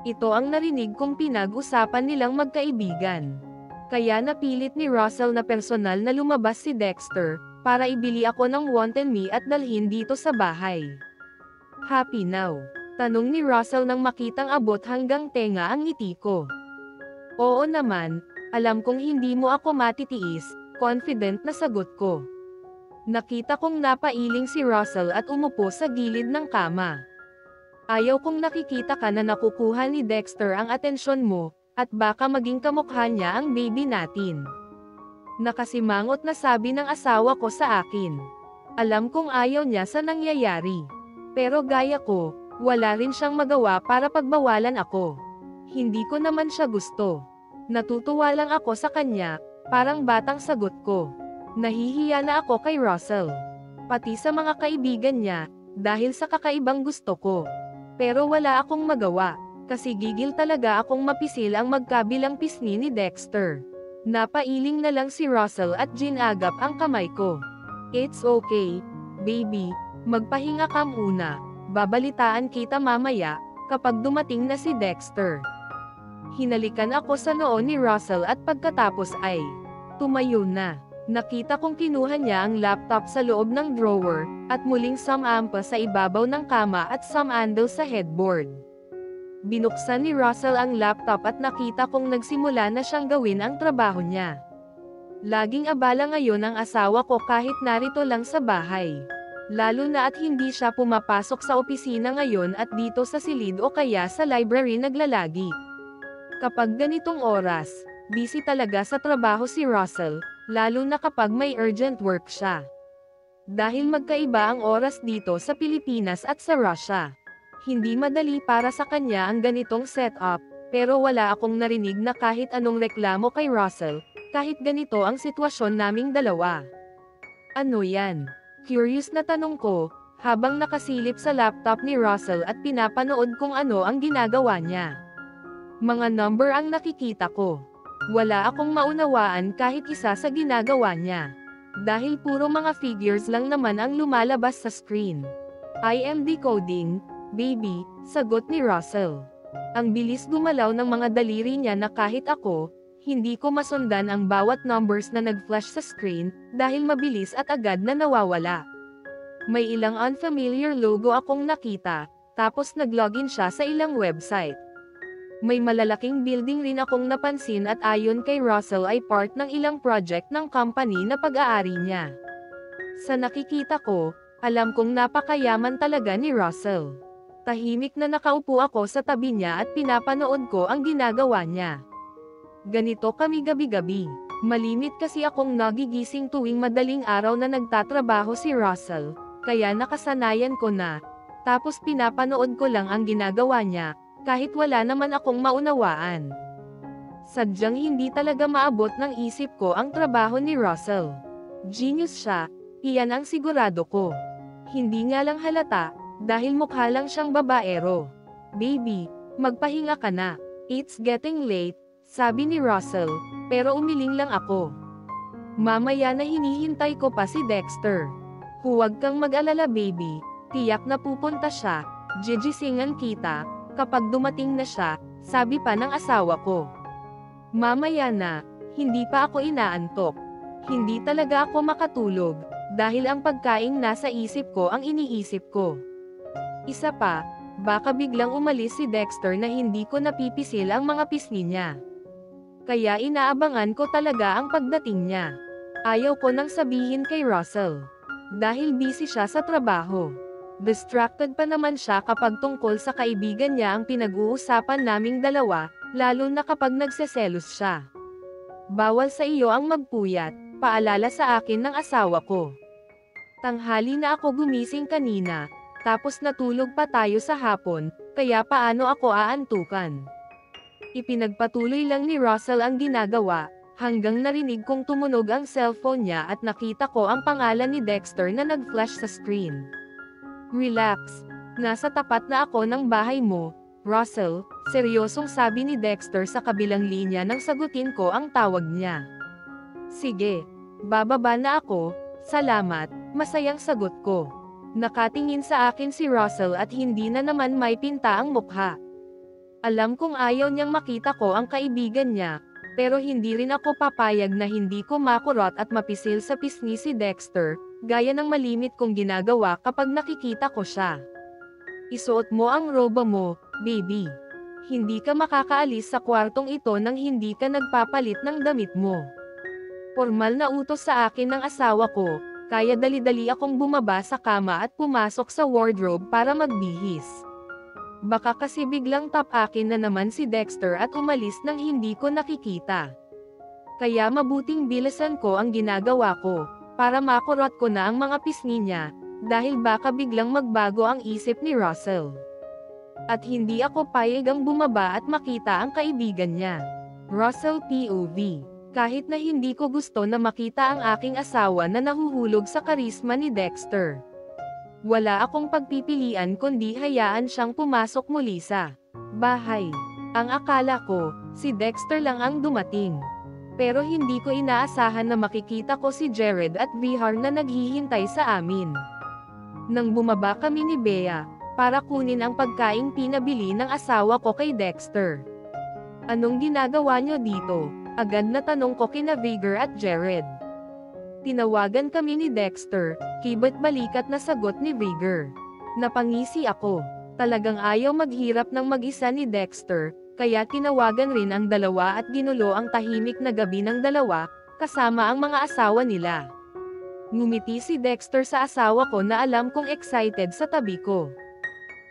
[SPEAKER 2] Ito ang narinig kong pinag-usapan nilang magkaibigan. Kaya napilit ni Russell na personal na lumabas si Dexter, para ibili ako ng wonton mee at dalhin dito sa bahay. Happy now? Tanong ni Russell nang makitang abot hanggang tenga ang ngiti ko. Oo naman, alam kong hindi mo ako matitiis, confident na sagot ko. Nakita kong napailing si Russell at umupo sa gilid ng kama. Ayaw kong nakikita ka na nakukuha ni Dexter ang atensyon mo, at baka maging kamukha niya ang baby natin. Nakasimangot na sabi ng asawa ko sa akin. Alam kong ayaw niya sa nangyayari. Pero gaya ko, wala rin siyang magawa para pagbawalan ako. Hindi ko naman siya gusto. Natutuwa lang ako sa kanya, parang batang sagot ko. Nahihiya na ako kay Russell. Pati sa mga kaibigan niya, dahil sa kakaibang gusto ko. Pero wala akong magawa, kasi gigil talaga akong mapisil ang magkabilang pisngi ni Dexter. Napailing na lang si Russell at ginagap ang kamay ko. It's okay, baby. Magpahinga ka muna, babalitaan kita mamaya, kapag dumating na si Dexter. Hinalikan ako sa noo ni Russell at pagkatapos ay tumayo na. Nakita kong kinuha niya ang laptop sa loob ng drawer, at muling sumampa sa ibabaw ng kama at sumandal sa headboard. Binuksan ni Russell ang laptop at nakita kong nagsimula na siyang gawin ang trabaho niya. Laging abala ngayon ang asawa ko kahit narito lang sa bahay. Lalo na at hindi siya pumapasok sa opisina ngayon at dito sa silid o kaya sa library naglalagi. Kapag ganitong oras, busy talaga sa trabaho si Russell, lalo na kapag may urgent work siya. Dahil magkaiba ang oras dito sa Pilipinas at sa Russia. Hindi madali para sa kanya ang ganitong setup, pero wala akong narinig na kahit anong reklamo kay Russell, kahit ganito ang sitwasyon naming dalawa. Ano yan? Curious na tanong ko, habang nakasilip sa laptop ni Russell at pinapanood kung ano ang ginagawa niya. Mga number ang nakikita ko. Wala akong maunawaan kahit isa sa ginagawa niya. Dahil puro mga figures lang naman ang lumalabas sa screen. I am decoding, baby, sagot ni Russell. Ang bilis gumalaw ng mga daliri niya na kahit ako, hindi ko masundan ang bawat numbers na nag-flash sa screen, dahil mabilis at agad na nawawala. May ilang unfamiliar logo akong nakita, tapos nag-login siya sa ilang website. May malalaking building rin akong napansin at ayon kay Russell ay part ng ilang project ng company na pag-aari niya. Sa nakikita ko, alam kong napakayaman talaga ni Russell. Tahimik na nakaupo ako sa tabi niya at pinapanood ko ang ginagawa niya. Ganito kami gabi-gabi. Malimit kasi akong nagigising tuwing madaling araw na nagtatrabaho si Russell, kaya nakasanayan ko na. Tapos pinapanood ko lang ang ginagawa niya, kahit wala naman akong maunawaan. Sadyang hindi talaga maabot ng isip ko ang trabaho ni Russell. Genius siya, iyan ang sigurado ko. Hindi nga lang halata, dahil mukha lang siyang babaero. Baby, magpahinga ka na. It's getting late, sabi ni Russell, pero umiling lang ako. Mamaya na hinihintay ko pa si Dexter. Huwag kang mag-alala baby, tiyak na pupunta siya, gigisingan kita, kapag dumating na siya, sabi pa ng asawa ko. Mamaya na, hindi pa ako inaantok. Hindi talaga ako makatulog, dahil ang pagkaing nasa isip ko ang iniisip ko. Isa pa, baka biglang umalis si Dexter na hindi ko napipisil ang mga pisngi niya. Kaya inaabangan ko talaga ang pagdating niya. Ayaw ko nang sabihin kay Russell. Dahil busy siya sa trabaho. Distracted pa naman siya kapag tungkol sa kaibigan niya ang pinag-uusapan naming dalawa, lalo na kapag nagseselos siya. Bawal sa iyo ang magpuyat, paalala sa akin ng asawa ko. Tanghali na ako gumising kanina, tapos natulog pa tayo sa hapon, kaya paano ako aantukan? Ipinagpatuloy lang ni Russell ang ginagawa, hanggang narinig kong tumunog ang cellphone niya at nakita ko ang pangalan ni Dexter na nag-flash sa screen. Relax, nasa tapat na ako ng bahay mo, Russell, seryosong sabi ni Dexter sa kabilang linya nang sagutin ko ang tawag niya. Sige, bababa na ako, salamat, masayang sagot ko. Nakatingin sa akin si Russell at hindi na naman may pinta ang mukha. Alam kong ayaw niyang makita ko ang kaibigan niya, pero hindi rin ako papayag na hindi ko makurot at mapisil sa pisngi si Dexter, gaya ng malimit kong ginagawa kapag nakikita ko siya. Isuot mo ang roba mo, baby. Hindi ka makakaalis sa kwartong ito nang hindi ka nagpapalit ng damit mo. Formal na utos sa akin ng asawa ko, kaya dali-dali akong bumaba sa kama at pumasok sa wardrobe para magbihis. Baka kasi biglang tapakin na naman si Dexter at umalis nang hindi ko nakikita. Kaya mabuting bilisan ko ang ginagawa ko, para makurot ko na ang mga pisngi niya, dahil baka biglang magbago ang isip ni Russell. At hindi ako payagang bumaba at makita ang kaibigan niya. Russell POV. Kahit na hindi ko gusto na makita ang aking asawa na nahuhulog sa karisma ni Dexter. Wala akong pagpipilian kundi hayaan siyang pumasok muli sa bahay. Ang akala ko, si Dexter lang ang dumating. Pero hindi ko inaasahan na makikita ko si Jared at Vihar na naghihintay sa amin. Nang bumaba kami ni Bea, para kunin ang pagkaing pinabili ng asawa ko kay Dexter. Anong ginagawa niyo dito? Agad na tanong ko kina Vigor at Jared. Tinawagan kami ni Dexter, kibat balikat na sagot ni Vigor. Napangisi ako. Talagang ayaw maghirap ng mag-isa ni Dexter, kaya tinawagan rin ang dalawa at ginulo ang tahimik na gabi ng dalawa, kasama ang mga asawa nila. Ngumiti si Dexter sa asawa ko na alam kong excited sa tabi ko.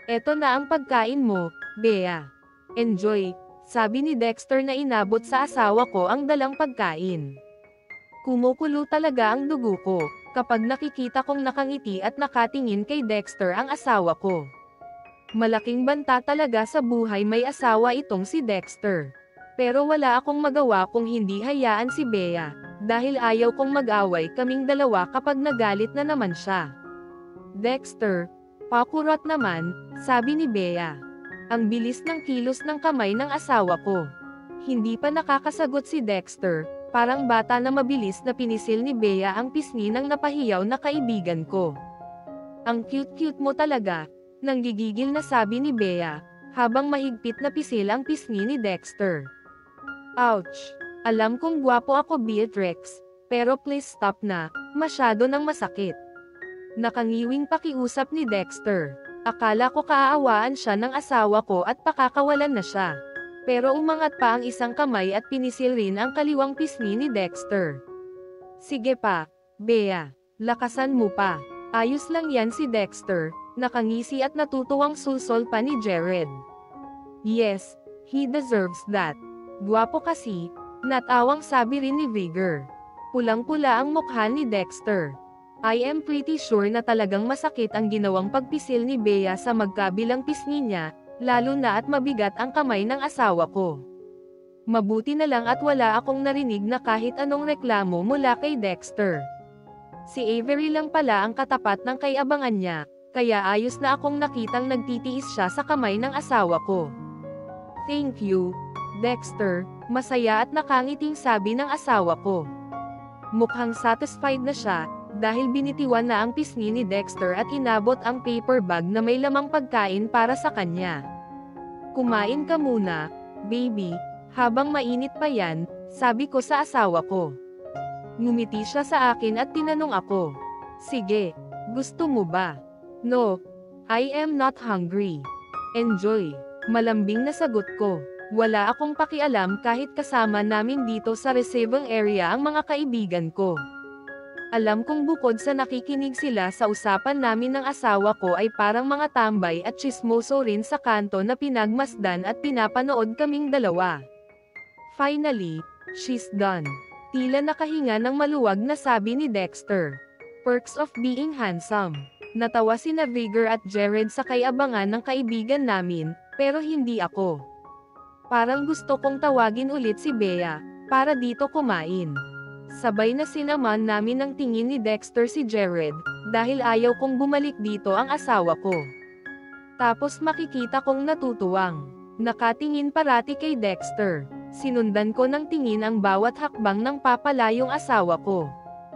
[SPEAKER 2] Eto na ang pagkain mo, Bea. Enjoy, sabi ni Dexter na inabot sa asawa ko ang dalang pagkain. Kumukulo talaga ang dugo ko, kapag nakikita kong nakangiti at nakatingin kay Dexter ang asawa ko. Malaking banta talaga sa buhay may asawa itong si Dexter. Pero wala akong magawa kung hindi hayaan si Bea, dahil ayaw kong mag-away kaming dalawa kapag nagalit na naman siya. Dexter, pakurot naman, sabi ni Bea. Ang bilis ng kilos ng kamay ng asawa ko. Hindi pa nakakasagot si Dexter, parang bata na mabilis na pinisil ni Bea ang pisngi ng napahiyaw na kaibigan ko. Ang cute-cute mo talaga, nanggigigil na sabi ni Bea, habang mahigpit na pisil ang pisngi ni Dexter. Ouch! Alam kong gwapo ako Beatrix, pero please stop na, masyado nang masakit. Nakangiwing pakiusap ni Dexter. Akala ko kaaawaan siya ng asawa ko at pakakawalan na siya. Pero umangat pa ang isang kamay at pinisil rin ang kaliwang pisngi ni Dexter. Sige pa, Bea, lakasan mo pa. Ayos lang yan si Dexter, nakangisi at natutuwang sulsol pa ni Jared. Yes, he deserves that. Gwapo kasi, natawang sabi rin ni Vigor. Pulang-pula ang mukha ni Dexter. I am pretty sure na talagang masakit ang ginawang pagpisil ni Bea sa magkabilang pisngi niya, Lalo na at mabigat ang kamay ng asawa ko. Mabuti na lang at wala akong narinig na kahit anong reklamo mula kay Dexter. Si Avery lang pala ang katapat ng kay-abangan niya, kaya ayos na akong nakitang nagtitiis siya sa kamay ng asawa ko. Thank you, Dexter, masaya at nakangiting sabi ng asawa ko. Mukhang satisfied na siya, dahil binitiwan na ang pisngi ni Dexter at inabot ang paper bag na may lamang pagkain para sa kanya. Kumain ka muna, baby, habang mainit pa yan, sabi ko sa asawa ko. Ngumiti siya sa akin at tinanong ako. Sige, gusto mo ba? No, I am not hungry. Enjoy. Malambing na sagot ko. Wala akong pakialam kahit kasama namin dito sa receiving area ang mga kaibigan ko. Alam kong bukod sa nakikinig sila sa usapan namin ng asawa ko ay parang mga tambay at chismoso rin sa kanto na pinagmasdan at pinapanood kaming dalawa. Finally, she's done. Tila nakahinga ng maluwag na sabi ni Dexter. Perks of being handsome. Natawa sina Vigor at Jared sa kay-abangan ng kaibigan namin, pero hindi ako. Parang gusto kong tawagin ulit si Bea, para dito kumain. Sabay na sinaman namin ng tingin ni Dexter si Jared, dahil ayaw kong bumalik dito ang asawa ko. Tapos makikita kong natutuwang. Nakatingin parati kay Dexter. Sinundan ko ng tingin ang bawat hakbang ng papalayong asawa ko.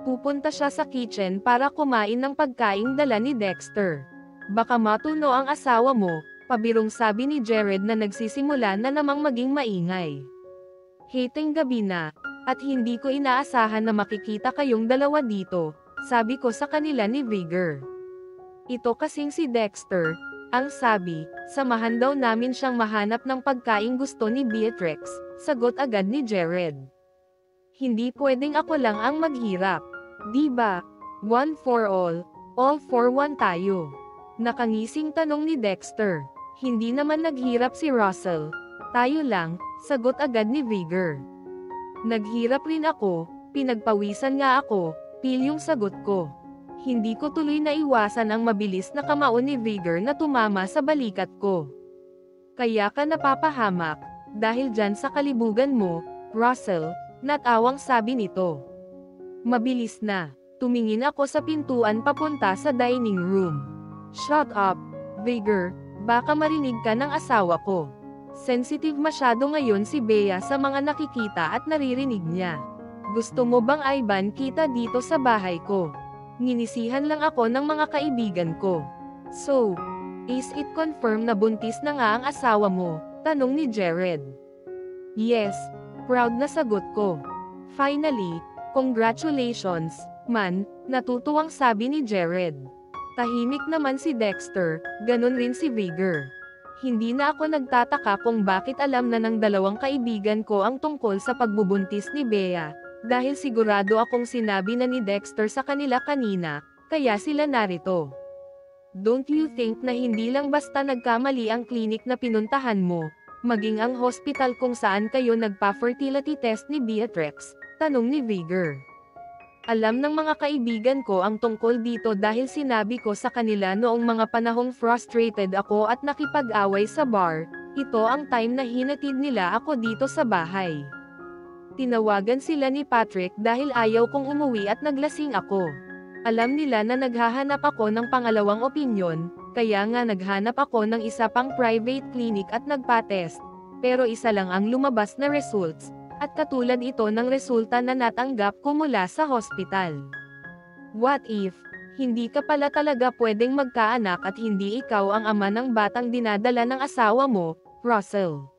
[SPEAKER 2] Pupunta siya sa kitchen para kumain ng pagkaing dala ni Dexter. Baka matuno ang asawa mo, pabirong sabi ni Jared na nagsisimula na namang maging maingay. Hating gabi na, at hindi ko inaasahan na makikita kayong dalawa dito, sabi ko sa kanila ni Vigor. Ito kasing si Dexter, ang sabi, samahan daw namin siyang mahanap ng pagkaing gusto ni Beatrix, sagot agad ni Jared. Hindi pwedeng ako lang ang maghirap. Diba? One for all for one tayo. Nakangising tanong ni Dexter. Hindi naman naghirap si Russell. Tayo lang, sagot agad ni Vigor. Naghirap rin ako, pinagpawisan nga ako, pilyong sagot ko. Hindi ko tuloy naiwasan ang mabilis na kamao ni Vigor na tumama sa balikat ko. Kaya ka napapahamak, dahil dyan sa kalibugan mo, Russell, natawang sabi nito. Mabilis na. Tumingin ako sa pintuan papunta sa dining room. Shut up, Vigor, baka marinig ka ng asawa ko. Sensitive masyado ngayon si Bea sa mga nakikita at naririnig niya. Gusto mo bang Ivan kita dito sa bahay ko? Nginisihan lang ako ng mga kaibigan ko. So, is it confirmed na buntis na nga ang asawa mo? Tanong ni Jared. Yes, proud na sagot ko. Finally, congratulations, man, natutuwang sabi ni Jared. Tahimik naman si Dexter, ganun rin si Vigor. Hindi na ako nagtataka kung bakit alam na ng dalawang kaibigan ko ang tungkol sa pagbubuntis ni Bea, dahil sigurado akong sinabi na ni Dexter sa kanila kanina, kaya sila narito. Don't you think na hindi lang basta nagkamali ang klinik na pinuntahan mo, maging ang hospital kung saan kayo nagpa-fertility test ni Beatrix? Tanong ni Vigor. Alam ng mga kaibigan ko ang tungkol dito dahil sinabi ko sa kanila noong mga panahong frustrated ako at nakipag-away sa bar, ito ang time na hinatid nila ako dito sa bahay. Tinawagan sila ni Patrick dahil ayaw kong umuwi at naglasing ako. Alam nila na naghahanap ako ng pangalawang opinyon, kaya nga naghanap ako ng isa pang private clinic at nagpa-test, pero isa lang ang lumabas na results. At katulad ito ng resulta na natanggap ko mula sa hospital. What if, hindi ka pala talaga pwedeng magkaanak at hindi ikaw ang ama ng batang dinadala ng asawa mo, Russell?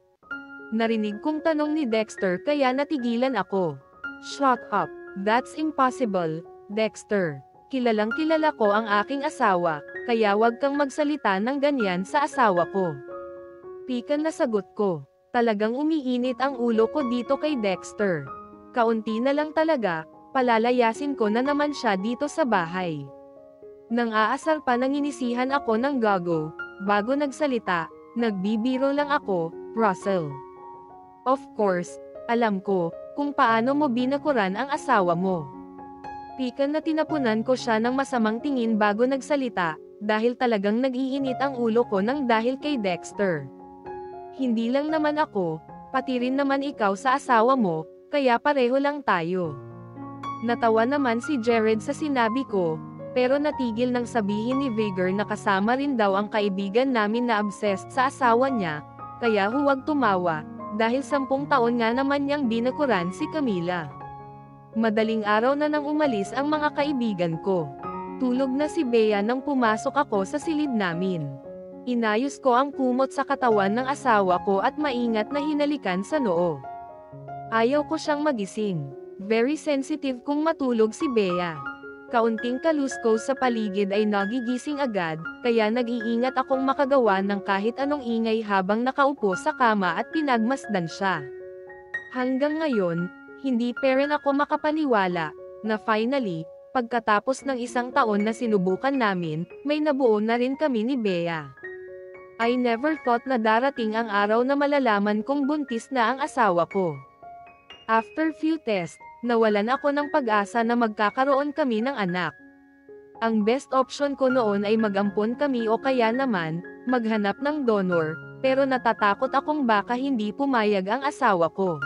[SPEAKER 2] Narinig kong tanong ni Dexter kaya natigilan ako. Shut up, that's impossible, Dexter. Kilalang kilala ko ang aking asawa, kaya wag kang magsalita ng ganyan sa asawa ko. Pikan na sagot ko. Talagang umiinit ang ulo ko dito kay Dexter. Kaunti na lang talaga, palalayasin ko na naman siya dito sa bahay. Nang aasar pa nang inisihan ako ng gago, bago nagsalita, nagbibiro lang ako, Russell. Of course, alam ko, kung paano mo binakuran ang asawa mo. Pikan na tinapunan ko siya ng masamang tingin bago nagsalita, dahil talagang nag-iinit ang ulo ko nang dahil kay Dexter. Hindi lang naman ako, pati rin naman ikaw sa asawa mo, kaya pareho lang tayo. Natawa naman si Jared sa sinabi ko, pero natigil nang sabihin ni Vigor na kasama rin daw ang kaibigan namin na obsessed sa asawa niya, kaya huwag tumawa, dahil 10 taon nga naman niyang binakuran si Camila. Madaling araw na nang umalis ang mga kaibigan ko. Tulog na si Bea nang pumasok ako sa silid namin. Inayos ko ang kumot sa katawan ng asawa ko at maingat na hinalikan sa noo. Ayaw ko siyang magising. Very sensitive kung matulog si Bea. Kaunting kaluskos sa paligid ay nagigising agad, kaya nag-iingat akong makagawa ng kahit anong ingay habang nakaupo sa kama at pinagmasdan siya. Hanggang ngayon, hindi pa rin ako makapaniwala, na finally, pagkatapos ng 1 taon na sinubukan namin, may nabuo na rin kami ni Bea. I never thought na darating ang araw na malalaman kong buntis na ang asawa ko. After few tests, nawalan ako ng pag-asa na magkakaroon kami ng anak. Ang best option ko noon ay mag-ampon kami o kaya naman, maghanap ng donor, pero natatakot akong baka hindi pumayag ang asawa ko.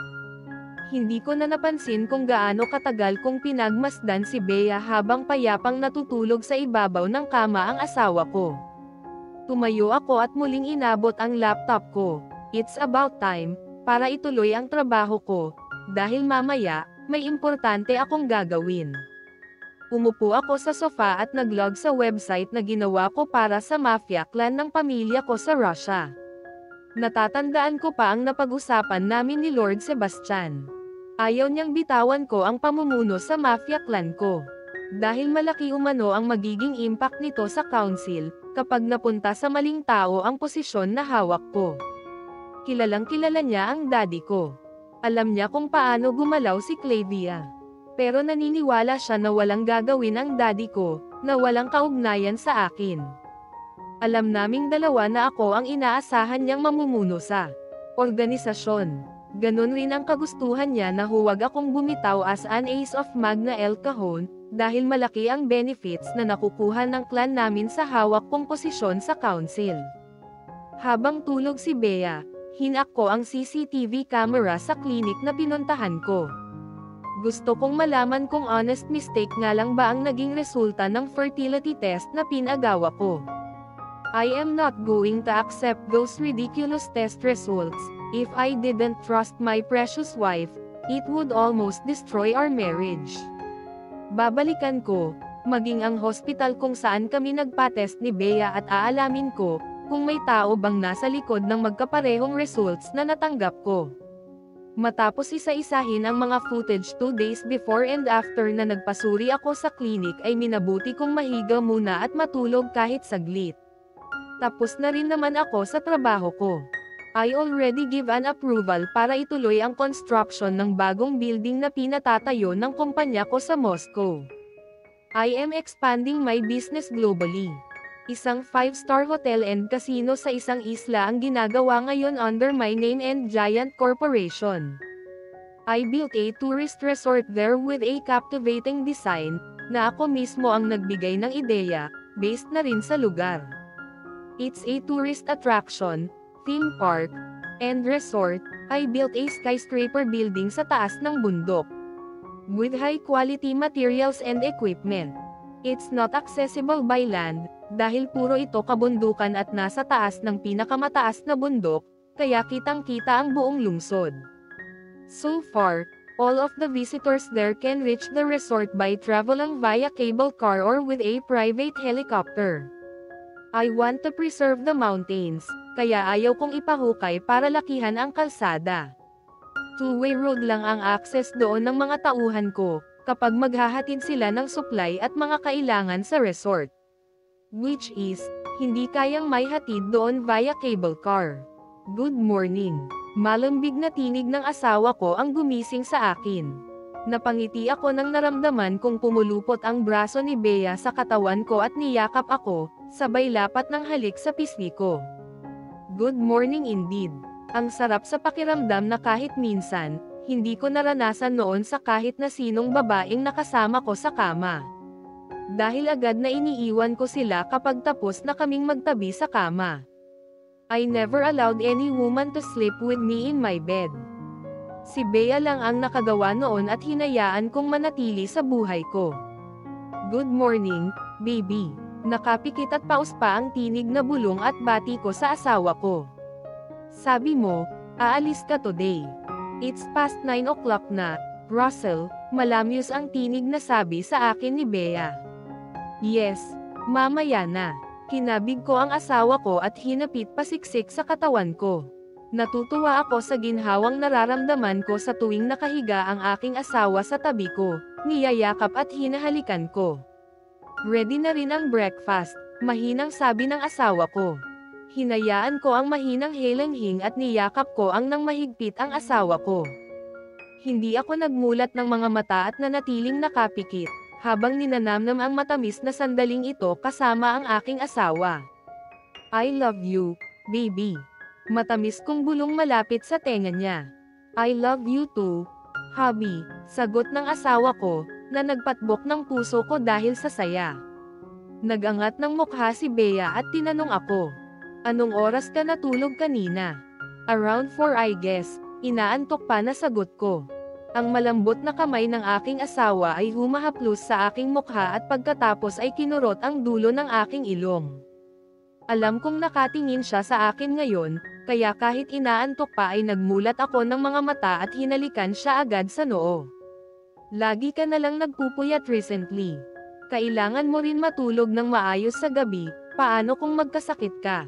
[SPEAKER 2] Hindi ko na napansin kung gaano katagal kong pinagmasdan si Bea habang payapang natutulog sa ibabaw ng kama ang asawa ko. Tumayo ako at muling inabot ang laptop ko. It's about time, para ituloy ang trabaho ko, dahil mamaya, may importante akong gagawin. Umupo ako sa sofa at naglog sa website na ginawa ko para sa mafia clan ng pamilya ko sa Russia. Natatandaan ko pa ang napag-usapan namin ni Lord Sebastian. Ayaw niyang bitawan ko ang pamumuno sa mafia clan ko. Dahil malaki umano ang magiging impact nito sa council, kapag napunta sa maling tao ang posisyon na hawak ko. Kilalang kilala niya ang daddy ko. Alam niya kung paano gumalaw si Clavia. Pero naniniwala siya na walang gagawin ang daddy ko, na walang kaugnayan sa akin. Alam naming dalawa na ako ang inaasahan niyang mamumuno sa organisasyon. Ganon rin ang kagustuhan niya na huwag akong bumitaw as an ace of Magna El Cajon, dahil malaki ang benefits na nakukuha ng clan namin sa hawak kong posisyon sa council. Habang tulog si Bea, hinak ko ang CCTV camera sa klinik na pinuntahan ko. Gusto kong malaman kung honest mistake nga lang ba ang naging resulta ng fertility test na pinagawa ko. I am not going to accept those ridiculous test results. If I didn't trust my precious wife, it would almost destroy our marriage. Babalikan ko, maging ang hospital kung saan kami nagpa-test ni Bea at aalamin ko, kung may tao bang nasa likod ng magkaparehong results na natanggap ko. Matapos isa-isahin ang mga footage 2 days before and after na nagpasuri ako sa klinik ay minabuti kong mahiga muna at matulog kahit saglit. Tapos na rin naman ako sa trabaho ko. I already give an approval para ituloy ang construction ng bagong building na pinatatayo ng kumpanya ko sa Moscow. I am expanding my business globally. Isang 5-star hotel and casino sa isang isla ang ginagawa ngayon under my name and giant corporation. I built a tourist resort there with a captivating design, na ako mismo ang nagbigay ng ideya, based na rin sa lugar. It's a tourist attraction, theme park, and resort. I built a skyscraper building sa taas ng bundok. With high-quality materials and equipment. It's not accessible by land, dahil puro ito kabundukan at nasa taas ng pinakamataas na bundok, kaya kitang-kita ang buong lungsod. So far, all of the visitors there can reach the resort by traveling via cable car or with a private helicopter. I want to preserve the mountains, kaya ayaw kong ipahukay para lakihan ang kalsada. Two-way road lang ang access doon ng mga tauhan ko, kapag maghahatid sila ng supply at mga kailangan sa resort. Which is, hindi kayang may hatid doon via cable car. Good morning. Malambig na tinig ng asawa ko ang gumising sa akin. Napangiti ako nang naramdaman kong pumulupot ang braso ni Bea sa katawan ko at niyakap ako, sabay lapat ng halik sa pisngi ko. Good morning indeed. Ang sarap sa pakiramdam na kahit minsan, hindi ko naranasan noon sa kahit na sinong babaeng nakasama ko sa kama. Dahil agad na iniiwan ko sila kapag tapos na kaming magtabi sa kama. I never allowed any woman to sleep with me in my bed. Si Bea lang ang nakagawa noon at hinayaan kong manatili sa buhay ko. Good morning, baby. Nakapikit at paus pa ang tinig na bulong at bati ko sa asawa ko. Sabi mo, aalis ka today. It's past 9 o'clock na, Russell, malamyos ang tinig na sabi sa akin ni Bea. Yes, mamaya na. Kinabig ko ang asawa ko at hinapit pasiksik sa katawan ko. Natutuwa ako sa ginhawang nararamdaman ko sa tuwing nakahiga ang aking asawa sa tabi ko, niyayakap at hinahalikan ko. Ready na rin ang breakfast, mahinang sabi ng asawa ko. Hinayaan ko ang mahinang helanghing at niyakap ko ang nang mahigpit ang asawa ko. Hindi ako nagmulat ng mga mata at nanatiling nakapikit, habang ninanamnam ang matamis na sandaling ito kasama ang aking asawa. I love you, baby. Matamis kong bulong malapit sa tenga niya. I love you too, hubby, sagot ng asawa ko, na nagpatbok ng puso ko dahil sa saya. Nagangat ng mukha si Bea at tinanong ako, anong oras ka natulog kanina? Around 4 I guess, inaantok pa na sagot ko. Ang malambot na kamay ng aking asawa ay humahaplos sa aking mukha at pagkatapos ay kinurot ang dulo ng aking ilong. Alam kong nakatingin siya sa akin ngayon, kaya kahit inaantok pa ay nagmulat ako ng mga mata at hinalikan siya agad sa noo. Lagi ka na lang nagpupuyat recently. Kailangan mo rin matulog ng maayos sa gabi, paano kung magkasakit ka?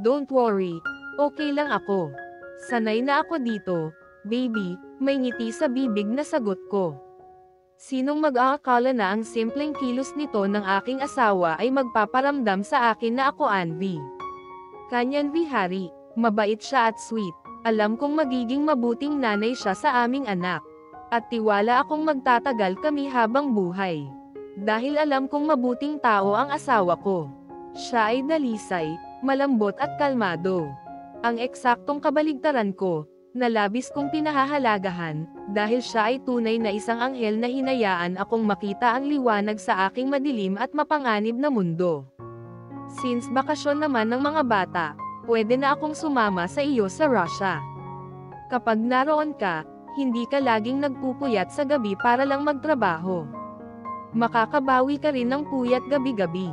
[SPEAKER 2] Don't worry, okay lang ako. Sanay na ako dito, baby. May ngiti sa bibig na sagot ko. Sinong mag-aakala na ang simpleng kilos nito ng aking asawa ay magpaparamdam sa akin na ako Anvi. Kanyan Vihari, mabait siya at sweet. Alam kong magiging mabuting nanay siya sa aming anak. At tiwala akong magtatagal kami habang buhay. Dahil alam kong mabuting tao ang asawa ko. Siya ay dalisay, malambot at kalmado. Ang eksaktong kabaligtaran ko, na labis kong pinahahalagahan, dahil siya ay tunay na isang anghel na hinayaan akong makita ang liwanag sa aking madilim at mapanganib na mundo. Since bakasyon naman ng mga bata, pwede na akong sumama sa iyo sa Russia. Kapag naroon ka, hindi ka laging nagpupuyat sa gabi para lang magtrabaho. Makakabawi ka rin ng puyat gabi-gabi.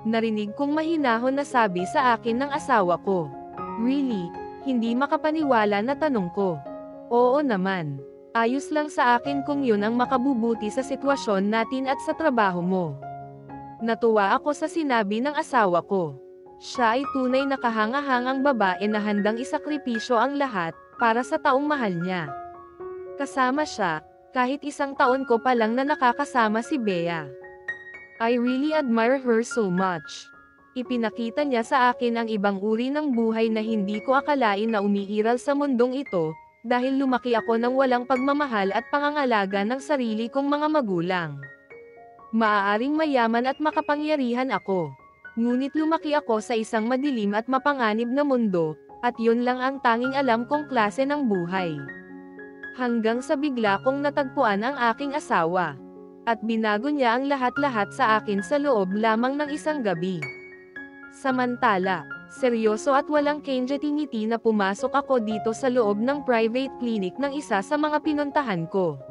[SPEAKER 2] Narinig kong mahinahon na sabi sa akin ng asawa ko. Really? Hindi makapaniwala na tanong ko. Oo naman. Ayos lang sa akin kung yun ang makabubuti sa sitwasyon natin at sa trabaho mo. Natuwa ako sa sinabi ng asawa ko. Siya ay tunay na kahanga-hangang babae na handang isakripisyo ang lahat, para sa taong mahal niya. Kasama siya, kahit 1 taon ko pa lang na nakakasama si Bea. I really admire her so much. Ipinakita niya sa akin ang ibang uri ng buhay na hindi ko akalain na umiiral sa mundong ito, dahil lumaki ako ng walang pagmamahal at pangangalaga ng sarili kong mga magulang. Maaaring mayaman at makapangyarihan ako. Ngunit lumaki ako sa isang madilim at mapanganib na mundo, at yun lang ang tanging alam kong klase ng buhay. Hanggang sa bigla kong natagpuan ang aking asawa. At binago niya ang lahat-lahat sa akin sa loob lamang ng isang gabi. Samantala, seryoso at walang kenjeti-ngiti na pumasok ako dito sa loob ng private clinic ng isa sa mga pinuntahan ko.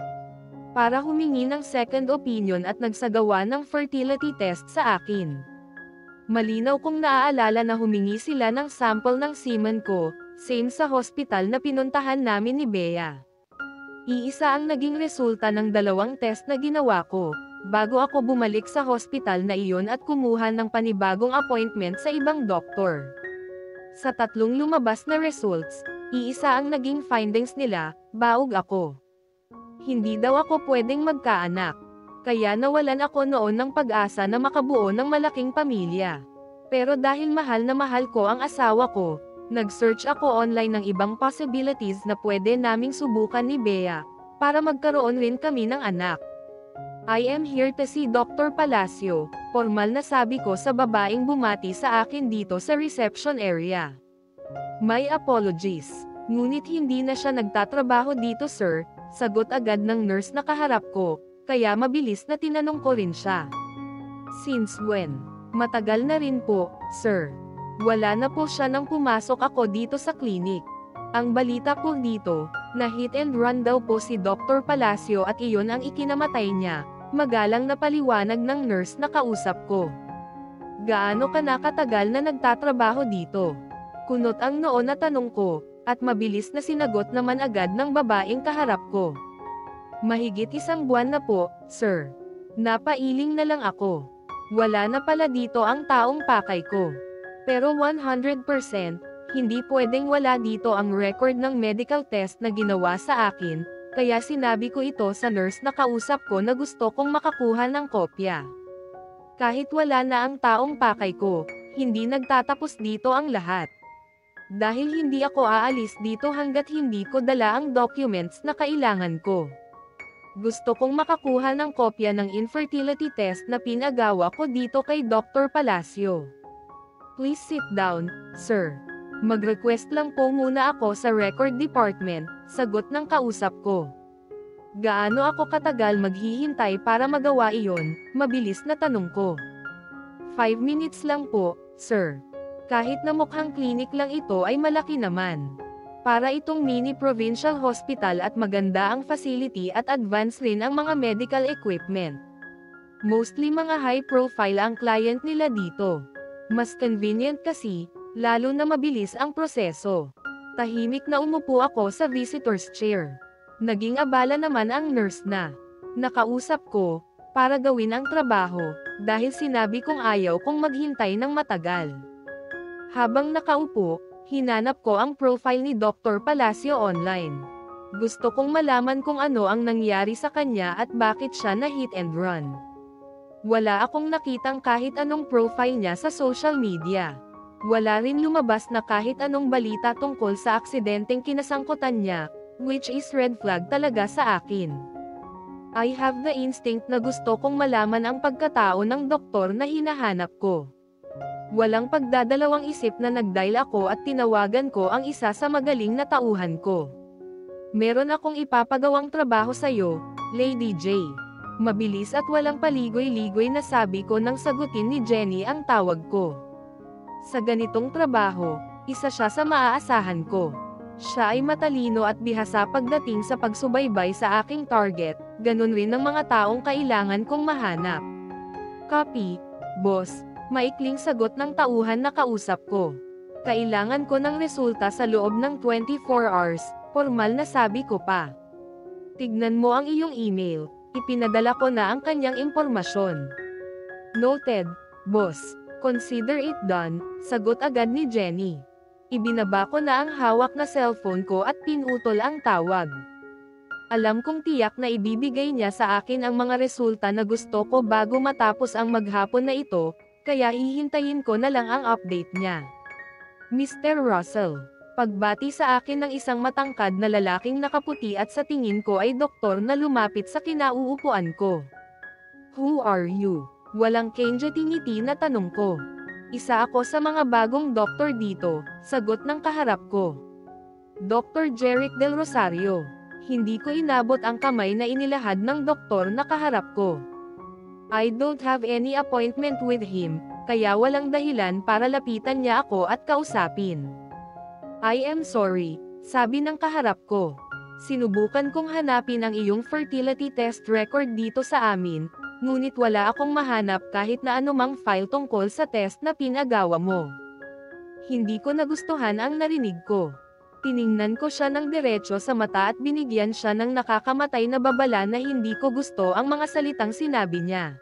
[SPEAKER 2] Para humingi ng second opinion at nagsagawa ng fertility test sa akin. Malinaw kong naaalala na humingi sila ng sample ng semen ko, same sa hospital na pinuntahan namin ni Bea. Iisa ang naging resulta ng 2 test na ginawa ko, bago ako bumalik sa hospital na iyon at kumuha ng panibagong appointment sa ibang doktor. Sa 3 lumabas na results, iisa ang naging findings nila, baog ako. Hindi daw ako pwedeng magkaanak. Kaya nawalan ako noon ng pag-asa na makabuo ng malaking pamilya. Pero dahil mahal na mahal ko ang asawa ko, nag-search ako online ng ibang possibilities na pwede naming subukan ni Bea, para magkaroon rin kami ng anak. I am here to see Dr. Palacio, formal na sabi ko sa babaeng bumati sa akin dito sa reception area. My apologies. Ngunit hindi na siya nagtatrabaho dito sir, sagot agad ng nurse na kaharap ko, kaya mabilis na tinanong ko rin siya. Since when? Matagal na rin po, sir. Wala na po siya nang pumasok ako dito sa klinik. Ang balita po dito, na hit and run daw po si Dr. Palacio at iyon ang ikinamatay niya, magalang na paliwanag ng nurse na kausap ko. Gaano ka na katagal na nagtatrabaho dito? Kunot ang noo na tanong ko, at mabilis na sinagot naman agad ng babaeng kaharap ko. Mahigit 1 buwan na po, sir. Napailing na lang ako. Wala na pala dito ang taong pakay ko. Pero 100%, hindi pwedeng wala dito ang record ng medical test na ginawa sa akin, kaya sinabi ko ito sa nurse na kausap ko na gusto kong makakuha ng kopya. Kahit wala na ang taong pakay ko, hindi nagtatapos dito ang lahat. Dahil hindi ako aalis dito hanggat hindi ko dala ang documents na kailangan ko. Gusto kong makakuha ng kopya ng infertility test na pinagawa ko dito kay Dr. Palacio. Please sit down, sir. Mag-request lang po muna ako sa record department, sagot ng kausap ko. Gaano ako katagal maghihintay para magawa iyon? Mabilis na tanong ko. 5 minutes lang po, sir. Kahit na mukhang klinik lang ito ay malaki naman. Para itong mini provincial hospital at maganda ang facility at advanced rin ang mga medical equipment. Mostly mga high profile ang client nila dito. Mas convenient kasi, lalo na mabilis ang proseso. Tahimik na umupo ako sa visitor's chair. Naging abala naman ang nurse na nakausap ko, para gawin ang trabaho, dahil sinabi kong ayaw kong maghintay ng matagal. Habang nakaupo, hinanap ko ang profile ni Dr. Palacio online. Gusto kong malaman kung ano ang nangyari sa kanya at bakit siya na hit and run. Wala akong nakitang kahit anong profile niya sa social media. Wala rin lumabas na kahit anong balita tungkol sa aksidenteng kinasangkutan niya, which is red flag talaga sa akin. I have the instinct na gusto kong malaman ang pagkatao ng doktor na hinahanap ko. Walang pagdadalawang isip na nag-dial ako at tinawagan ko ang isa sa magaling na tauhan ko. Meron akong ipapagawang trabaho sa'yo, Lady J. Mabilis at walang paligoy-ligoy na sabi ko nang sagutin ni Jenny ang tawag ko. Sa ganitong trabaho, isa siya sa maaasahan ko. Siya ay matalino at bihasa pagdating sa pagsubaybay sa aking target, ganun rin ng mga taong kailangan kong mahanap. Copy, boss, maikling sagot ng tauhan na kausap ko. Kailangan ko ng resulta sa loob ng 24 hours, formal na sabi ko pa. Tignan mo ang iyong email, ipinadala ko na ang kanyang impormasyon. Noted, boss, consider it done, sagot agad ni Jenny. Ibinaba ko na ang hawak na cellphone ko at pinutol ang tawag. Alam kong tiyak na ibibigay niya sa akin ang mga resulta na gusto ko bago matapos ang maghapon na ito, kaya hihintayin ko na lang ang update niya. Mr. Russell. Pagbati sa akin ng isang matangkad na lalaking nakaputi at sa tingin ko ay doktor na lumapit sa kinauupuan ko. Who are you? Walang kenjetingiti na tanong ko. Isa ako sa mga bagong doktor dito, sagot ng kaharap ko. Dr. Jeric Del Rosario. Hindi ko inabot ang kamay na inilahad ng doktor na kaharap ko. I don't have any appointment with him, kaya walang dahilan para lapitan niya ako at kausapin. I am sorry, sabi ng kaharap ko. Sinubukan kong hanapin ang iyong fertility test record dito sa amin, ngunit wala akong mahanap kahit na anumang file tungkol sa test na pinagawa mo. Hindi ko nagustuhan ang narinig ko. Tiningnan ko siya ng diretso sa mata at binigyan siya ng nakakamatay na babala na hindi ko gusto ang mga salitang sinabi niya.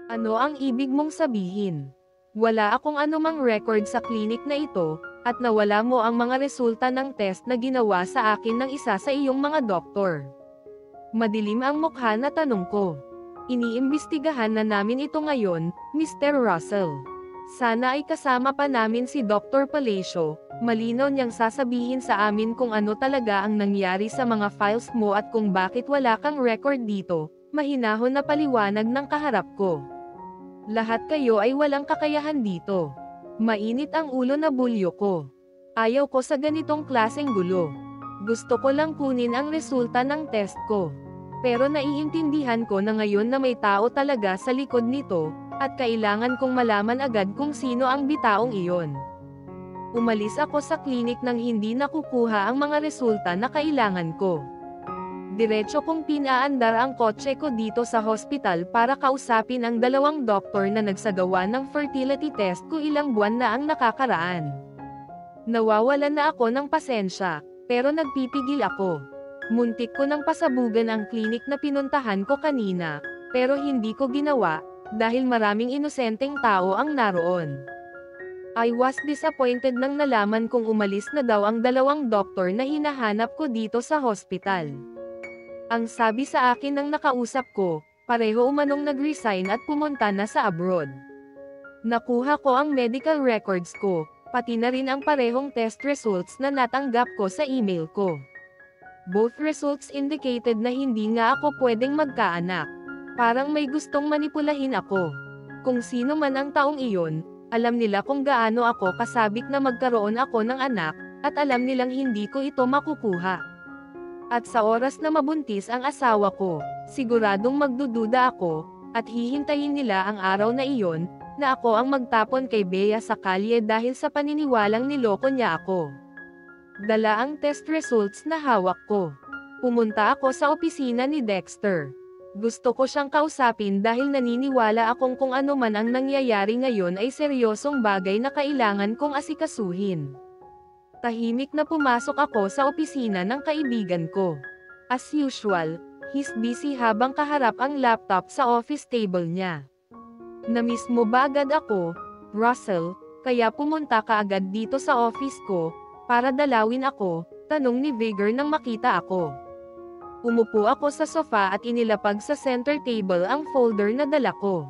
[SPEAKER 2] Ano ang ibig mong sabihin? Wala akong anumang record sa klinik na ito, at nawala mo ang mga resulta ng test na ginawa sa akin ng isa sa iyong mga doktor. Madilim ang mukha na tanong ko. Iniimbestigahan na namin ito ngayon, Mr. Russell. Sana ay kasama pa namin si Dr. Palacio, malinaw niyang sasabihin sa amin kung ano talaga ang nangyari sa mga files mo at kung bakit wala kang record dito, mahinahon na paliwanag ng kaharap ko. Lahat kayo ay walang kakayahan dito. Mainit ang ulo na bulyo ko. Ayaw ko sa ganitong klaseng gulo. Gusto ko lang kunin ang resulta ng test ko. Pero naiintindihan ko na ngayon na may tao talaga sa likod nito, at kailangan kong malaman agad kung sino ang bitaong iyon. Umalis ako sa klinik nang hindi nakukuha ang mga resulta na kailangan ko. Diretso kong pinaandar ang kotse ko dito sa hospital para kausapin ang dalawang doktor na nagsagawa ng fertility test ko ilang buwan na ang nakakaraan. Nawawalan na ako ng pasensya, pero nagpipigil ako. Muntik ko nang pasabugan ang klinik na pinuntahan ko kanina, pero hindi ko ginawa, dahil maraming inosenteng tao ang naroon. I was disappointed nang nalaman kong umalis na daw ang dalawang doktor na hinahanap ko dito sa hospital. Ang sabi sa akin ng nakausap ko, pareho umanong nag-resign at pumunta na sa abroad. Nakuha ko ang medical records ko, pati na rin ang parehong test results na natanggap ko sa email ko. Both results indicated na hindi nga ako pwedeng magkaanak. Parang may gustong manipulahin ako. Kung sino man ang taong iyon, alam nila kung gaano ako kasabik na magkaroon ako ng anak, at alam nilang hindi ko ito makukuha. At sa oras na mabuntis ang asawa ko, siguradong magdududa ako, at hihintayin nila ang araw na iyon, na ako ang magtapon kay Bea sa kalye dahil sa paniniwalang niloko niya ako. Dala ang test results na hawak ko. Pumunta ako sa opisina ni Dexter. Gusto ko siyang kausapin dahil naniniwala akong kung ano man ang nangyayari ngayon ay seryosong bagay na kailangan kong asikasuhin. Tahimik na pumasok ako sa opisina ng kaibigan ko. As usual, he's busy habang kaharap ang laptop sa office table niya. Namiss mo ba agad ako, Russell, kaya pumunta ka agad dito sa office ko, para dalawin ako, tanong ni Vigor nang makita ako. Umupo ako sa sofa at inilapag sa center table ang folder na dala ko.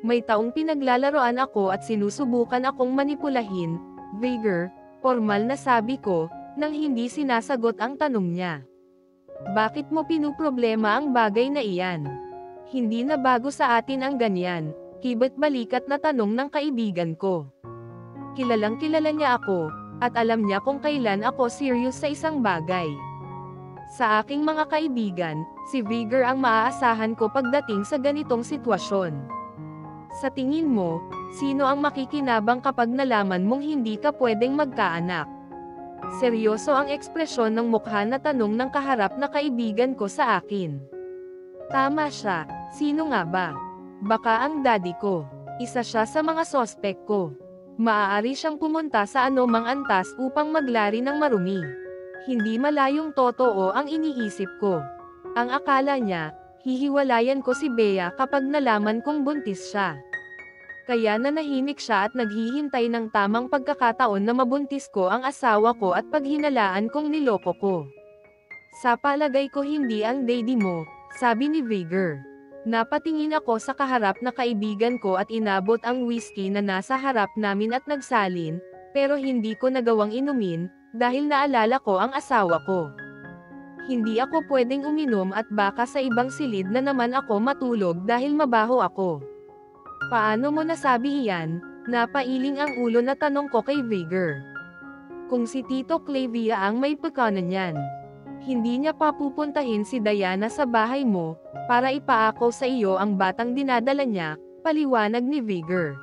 [SPEAKER 2] May taong pinaglalaroan ako at sinusubukan akong manipulahin, Vigor, formal na sabi ko, nang hindi sinasagot ang tanong niya. Bakit mo pinuproblema ang bagay na iyan? Hindi na bago sa atin ang ganyan, kibat balikat na tanong ng kaibigan ko. Kilalang kilala niya ako, at alam niya kung kailan ako serious sa isang bagay. Sa aking mga kaibigan, si Vigor ang maaasahan ko pagdating sa ganitong sitwasyon. Sa tingin mo, sino ang makikinabang kapag nalaman mong hindi ka pwedeng magkaanak? Seryoso ang ekspresyon ng mukha na tanong ng kaharap na kaibigan ko sa akin. Tama siya, sino nga ba? Baka ang daddy ko. Isa siya sa mga sospek ko. Maaari siyang pumunta sa anumang antas upang maglari ng marumi. Hindi malayong totoo ang iniisip ko. Ang akala niya, hihiwalayan ko si Bea kapag nalaman kong buntis siya. Kaya nanahimik siya at naghihintay ng tamang pagkakataon na mabuntis ko ang asawa ko at paghinalaan kong niloko ko. Sa palagay ko hindi ang daddy mo, sabi ni Vigor. Napatingin ako sa kaharap na kaibigan ko at inabot ang whiskey na nasa harap namin at nagsalin, pero hindi ko nagawang inumin, dahil naalala ko ang asawa ko. Hindi ako pwedeng uminom at baka sa ibang silid na naman ako matulog dahil mabaho ako. Paano mo nasabi iyan? Napailing ang ulo na tanong ko kay Vigor. Kung si Tito Clavia ang may pagkanan niyan, hindi niya papupuntahin si Diana sa bahay mo, para ipaako sa iyo ang batang dinadala niya, paliwanag ni Vigor.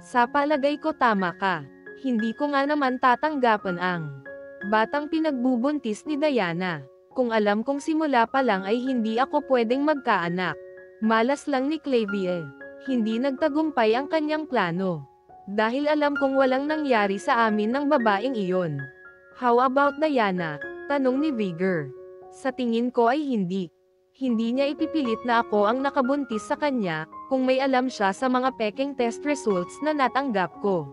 [SPEAKER 2] Sa palagay ko tama ka. Hindi ko nga naman tatanggapan ang batang pinagbubuntis ni Diana. Kung alam kong simula pa lang ay hindi ako pwedeng magkaanak. Malas lang ni Clavia. Hindi nagtagumpay ang kanyang plano. Dahil alam kong walang nangyari sa amin ng babaeng iyon. How about Diana? Tanong ni Vigor. Sa tingin ko ay hindi. Hindi niya ipipilit na ako ang nakabuntis sa kanya, kung may alam siya sa mga peking test results na natanggap ko.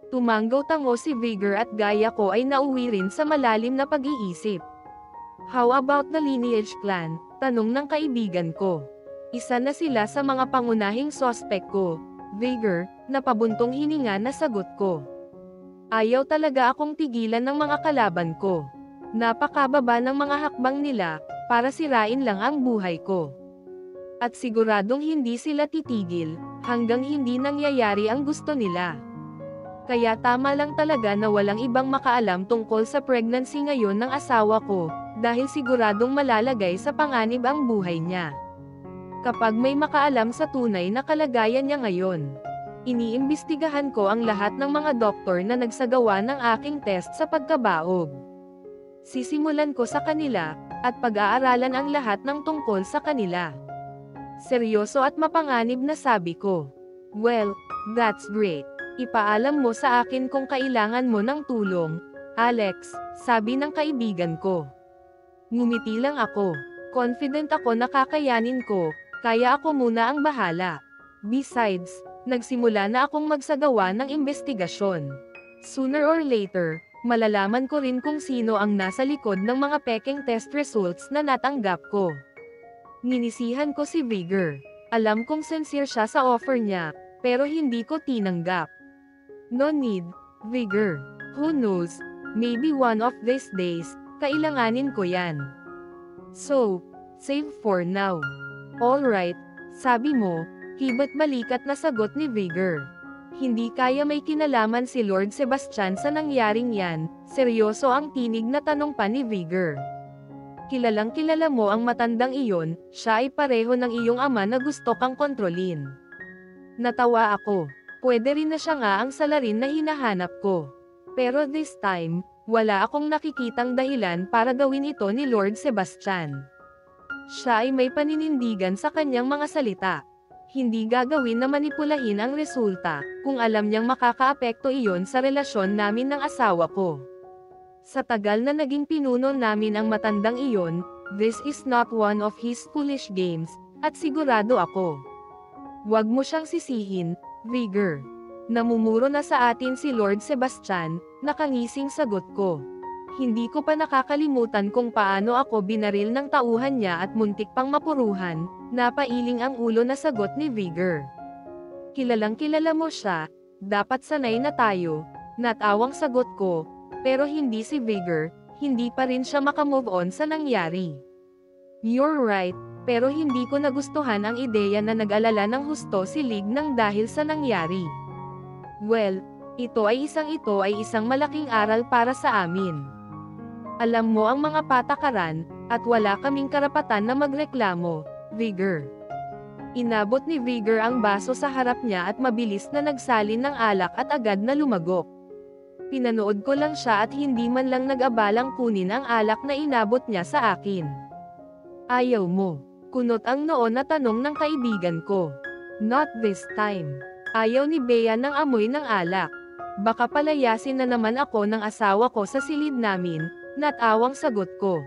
[SPEAKER 2] Tumanggaw-tango si Vigor at gaya ko ay nauwi rin sa malalim na pag-iisip. How about the lineage clan? Tanong ng kaibigan ko. Isa na sila sa mga pangunahing sospek ko, Vigor, na pabuntong hininga na sagot ko. Ayaw talaga akong tigilan ng mga kalaban ko. Napakababa ng mga hakbang nila, para sirain lang ang buhay ko. At siguradong hindi sila titigil, hanggang hindi nangyayari ang gusto nila. Kaya tama lang talaga na walang ibang makaalam tungkol sa pregnancy ngayon ng asawa ko, dahil siguradong malalagay sa panganib ang buhay niya. Kapag may makaalam sa tunay na kalagayan niya ngayon, iniimbestigahan ko ang lahat ng mga doktor na nagsagawa ng aking test sa pagkabaog. Sisimulan ko sa kanila, at pag-aaralan ang lahat ng tungkol sa kanila. Seryoso at mapanganib na sabi ko. Well, that's great. Ipaalam mo sa akin kung kailangan mo ng tulong, Alex, sabi ng kaibigan ko. Ngumiti lang ako. Confident ako na kakayanin ko, kaya ako muna ang bahala. Besides, nagsimula na akong magsagawa ng investigasyon. Sooner or later, malalaman ko rin kung sino ang nasa likod ng mga pekeng test results na natanggap ko. Ninisihan ko si Vigor. Alam kong sincere siya sa offer niya, pero hindi ko tinanggap. No need, Vigor. Who knows, maybe one of these days, kailanganin ko yan. So, save for now. Alright, sabi mo, kibat balikat na sagot ni Vigor. Hindi kaya may kinalaman si Lord Sebastian sa nangyaring yan, seryoso ang tinig na tanong pa ni Vigor. Kilalang kilala mo ang matandang iyon, siya ay pareho ng iyong ama na gusto kang kontrolin. Natawa ako. Pwede rin na siya nga ang salarin na hinahanap ko. Pero this time, wala akong nakikitang dahilan para gawin ito ni Lord Sebastian. Siya ay may paninindigan sa kanyang mga salita. Hindi gagawin na manipulahin ang resulta, kung alam niyang makakaapekto iyon sa relasyon namin ng asawa ko. Sa tagal na naging pinuno namin ang matandang iyon, this is not one of his foolish games, at sigurado ako. Huwag mo siyang sisihin, Vigor. Namumuro na sa atin si Lord Sebastian, nakangising sagot ko. Hindi ko pa nakakalimutan kung paano ako binaril ng tauhan niya at muntik pang mapuruhan, napailing ang ulo na sagot ni Vigor. Kilalang kilala mo siya, dapat sanay na tayo, natawang sagot ko, pero hindi si Vigor, hindi pa rin siya makamove on sa nangyari. You're right, pero hindi ko nagustuhan ang ideya na nag-alala ng husto si Lig nang dahil sa nangyari. Well, ito ay isang malaking aral para sa amin. Alam mo ang mga patakaran, at wala kaming karapatan na magreklamo, Vigor. Inabot ni Vigor ang baso sa harap niya at mabilis na nagsalin ng alak at agad na lumagok. Pinanood ko lang siya at hindi man lang nag-abalang kunin ang alak na inabot niya sa akin. Ayaw mo. Kunot ang noon na tanong ng kaibigan ko. Not this time. Ayaw ni Bea ng amoy ng alak. Baka palayasin na naman ako ng asawa ko sa silid namin, natawang sagot ko.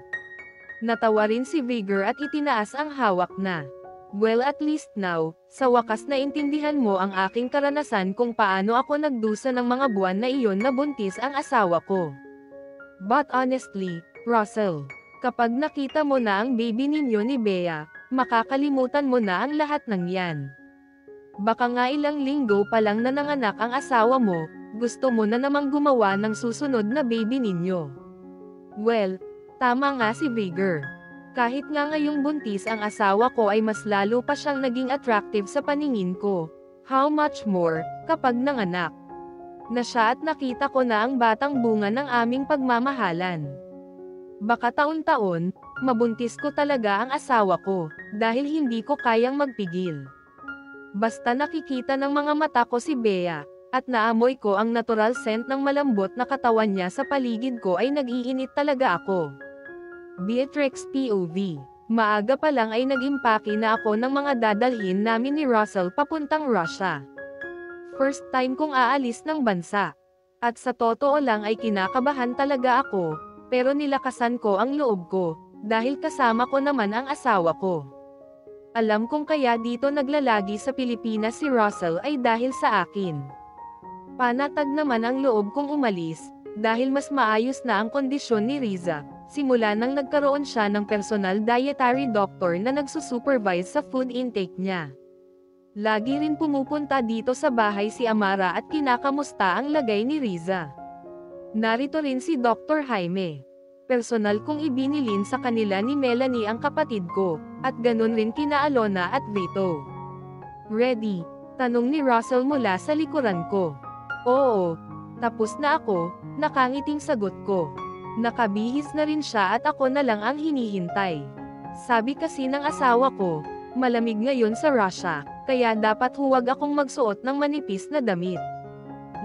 [SPEAKER 2] Natawa rin si Vigor at itinaas ang hawak na. Well, at least now, sa wakas na intindihan mo ang aking karanasan kung paano ako nagdusa ng mga buwan na iyon na buntis ang asawa ko. But honestly, Russell, kapag nakita mo na ang baby ninyo ni Bea, makakalimutan mo na ang lahat ng yan. Baka nga ilang linggo pa lang na nanganak ang asawa mo, gusto mo na namang gumawa ng susunod na baby ninyo. Well, tama nga si Vigor. Kahit nga ngayong buntis ang asawa ko ay mas lalo pa siyang naging attractive sa paningin ko. How much more, kapag nanganak na siya at nakita ko na ang batang bunga ng aming pagmamahalan. Baka taon-taon, mabuntis ko talaga ang asawa ko, dahil hindi ko kayang magpigil. Basta nakikita ng mga mata ko si Bea, at naamoy ko ang natural scent ng malambot na katawan niya sa paligid ko ay nag-iinit talaga ako. Beatrix POV. Maaga pa lang ay nag-impake na ako ng mga dadalhin namin ni Russell papuntang Russia. First time kong aalis ng bansa. At sa totoo lang ay kinakabahan talaga ako, pero nilakasan ko ang loob ko, dahil kasama ko naman ang asawa ko. Alam kong kaya dito naglalagi sa Pilipinas si Russell ay dahil sa akin. Panatag naman ang loob kong umalis, dahil mas maayos na ang kondisyon ni Riza, simula nang nagkaroon siya ng personal dietary doctor na nagsusupervise sa food intake niya. Lagi rin pumupunta dito sa bahay si Amara at kinakamusta ang lagay ni Riza. Narito rin si Dr. Jaime. Personal kong ibinilin sa kanila ni Melanie ang kapatid ko, at ganun rin kina Alona at Vito. Ready? Tanong ni Russell mula sa likuran ko. Oo. Tapos na ako, nakangiting sagot ko. Nakabihis na rin siya at ako na lang ang hinihintay. Sabi kasi ng asawa ko, malamig ngayon sa Russia, kaya dapat huwag akong magsuot ng manipis na damit.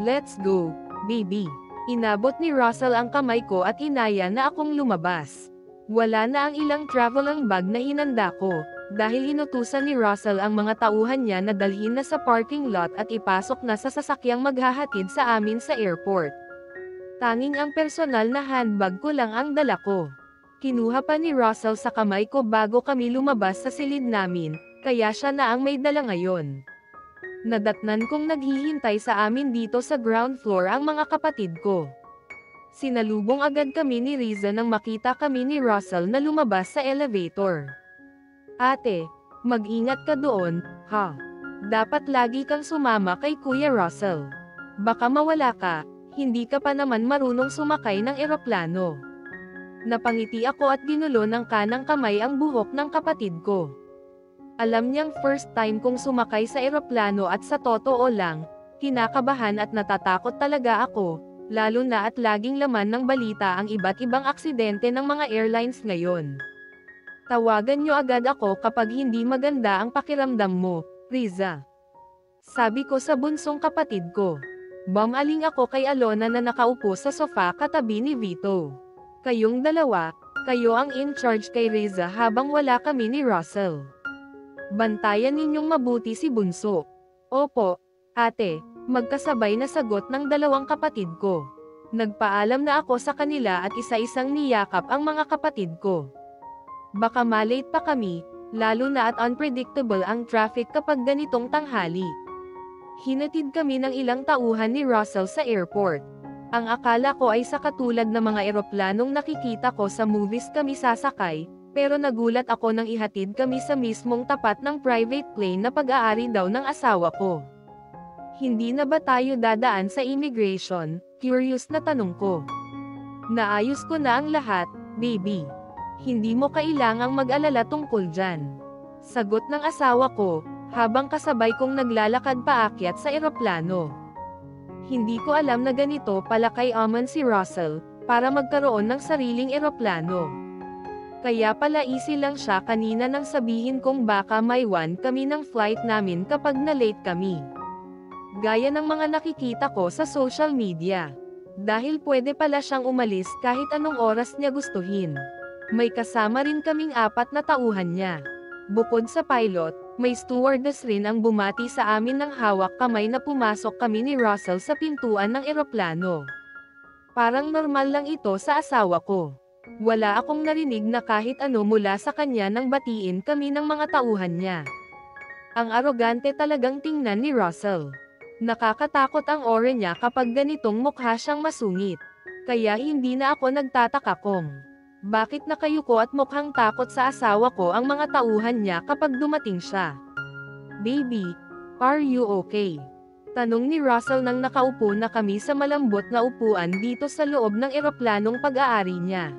[SPEAKER 2] Let's go, baby. Inabot ni Russell ang kamay ko at inaya na akong lumabas. Wala na ang ilang traveling bag na hinanda ko, dahil inutusan ni Russell ang mga tauhan niya na dalhin na sa parking lot at ipasok na sa sasakyang maghahatid sa amin sa airport. Tanging ang personal na handbag ko lang ang dala ko. Kinuha pa ni Russell sa kamay ko bago kami lumabas sa silid namin, kaya siya na ang may dala ngayon. Nadatnan kong naghihintay sa amin dito sa ground floor ang mga kapatid ko. Sinalubong agad kami ni Riza nang makita kami ni Russell na lumabas sa elevator. Ate, mag-ingat ka doon, ha? Dapat lagi kang sumama kay Kuya Russell. Baka mawala ka, hindi ka pa naman marunong sumakay ng eroplano. Napangiti ako at ginulo ng kanang kamay ang buhok ng kapatid ko. Alam niyang first time kong sumakay sa eroplano at sa totoo lang, kinakabahan at natatakot talaga ako, lalo na at laging laman ng balita ang iba't ibang aksidente ng mga airlines ngayon. Tawagan niyo agad ako kapag hindi maganda ang pakiramdam mo, Riza. Sabi ko sa bunsong kapatid ko. Bumaling ako kay Alona na nakaupo sa sofa katabi ni Vito. Kayong dalawa, kayo ang in charge kay Riza habang wala kami ni Russell. Bantayan ninyong mabuti si Bunso. Opo, ate, magkasabay na sagot ng dalawang kapatid ko. Nagpaalam na ako sa kanila at isa-isang niyakap ang mga kapatid ko. Baka malate pa kami, lalo na at unpredictable ang traffic kapag ganitong tanghali. Hinatid kami ng ilang tauhan ni Russell sa airport. Ang akala ko ay sa katulad na mga eroplanong nakikita ko sa movies kami sasakay, pero nagulat ako nang ihatid kami sa mismong tapat ng private plane na pag-aari daw ng asawa ko. Hindi na ba tayo dadaan sa immigration? Curious na tanong ko. Naayos ko na ang lahat, baby. Hindi mo kailangang mag-alala tungkol dyan. Sagot ng asawa ko, habang kasabay kong naglalakad paakyat sa eroplano. Hindi ko alam na ganito pala kay Aman si Russell, para magkaroon ng sariling eroplano. Kaya pala easy lang siya kanina nang sabihin kong baka maiwan kami ng flight namin kapag na-late kami. Gaya ng mga nakikita ko sa social media. Dahil pwede pala siyang umalis kahit anong oras niya gustuhin. May kasama rin kaming 4 na tauhan niya. Bukod sa pilot, may stewardess rin ang bumati sa amin ng hawak kamay na pumasok kami ni Russell sa pintuan ng eroplano. Parang normal lang ito sa asawa ko. Wala akong narinig na kahit ano mula sa kanya nang batiin kami ng mga tauhan niya. Ang arogante talagang tingnan ni Russell. Nakakatakot ang aura niya kapag ganitong mukha siyang masungit. Kaya hindi na ako nagtataka kung bakit nakayuko at mukhang takot sa asawa ko ang mga tauhan niya kapag dumating siya. Baby, are you okay? Tanong ni Russell nang nakaupo na kami sa malambot na upuan dito sa loob ng eroplanong pag-aari niya.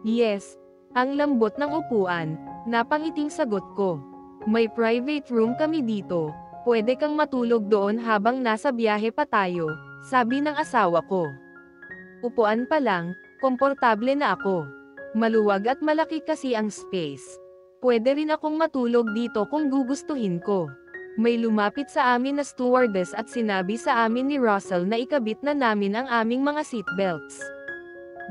[SPEAKER 2] Yes, ang lambot ng upuan, napangiting sagot ko. May private room kami dito, pwede kang matulog doon habang nasa biyahe pa tayo, sabi ng asawa ko. Upuan pa lang, komportable na ako. Maluwag at malaki kasi ang space. Pwede rin akong matulog dito kung gugustuhin ko. May lumapit sa amin na stewardess at sinabi sa amin ni Russell na ikabit na namin ang aming mga seatbelts.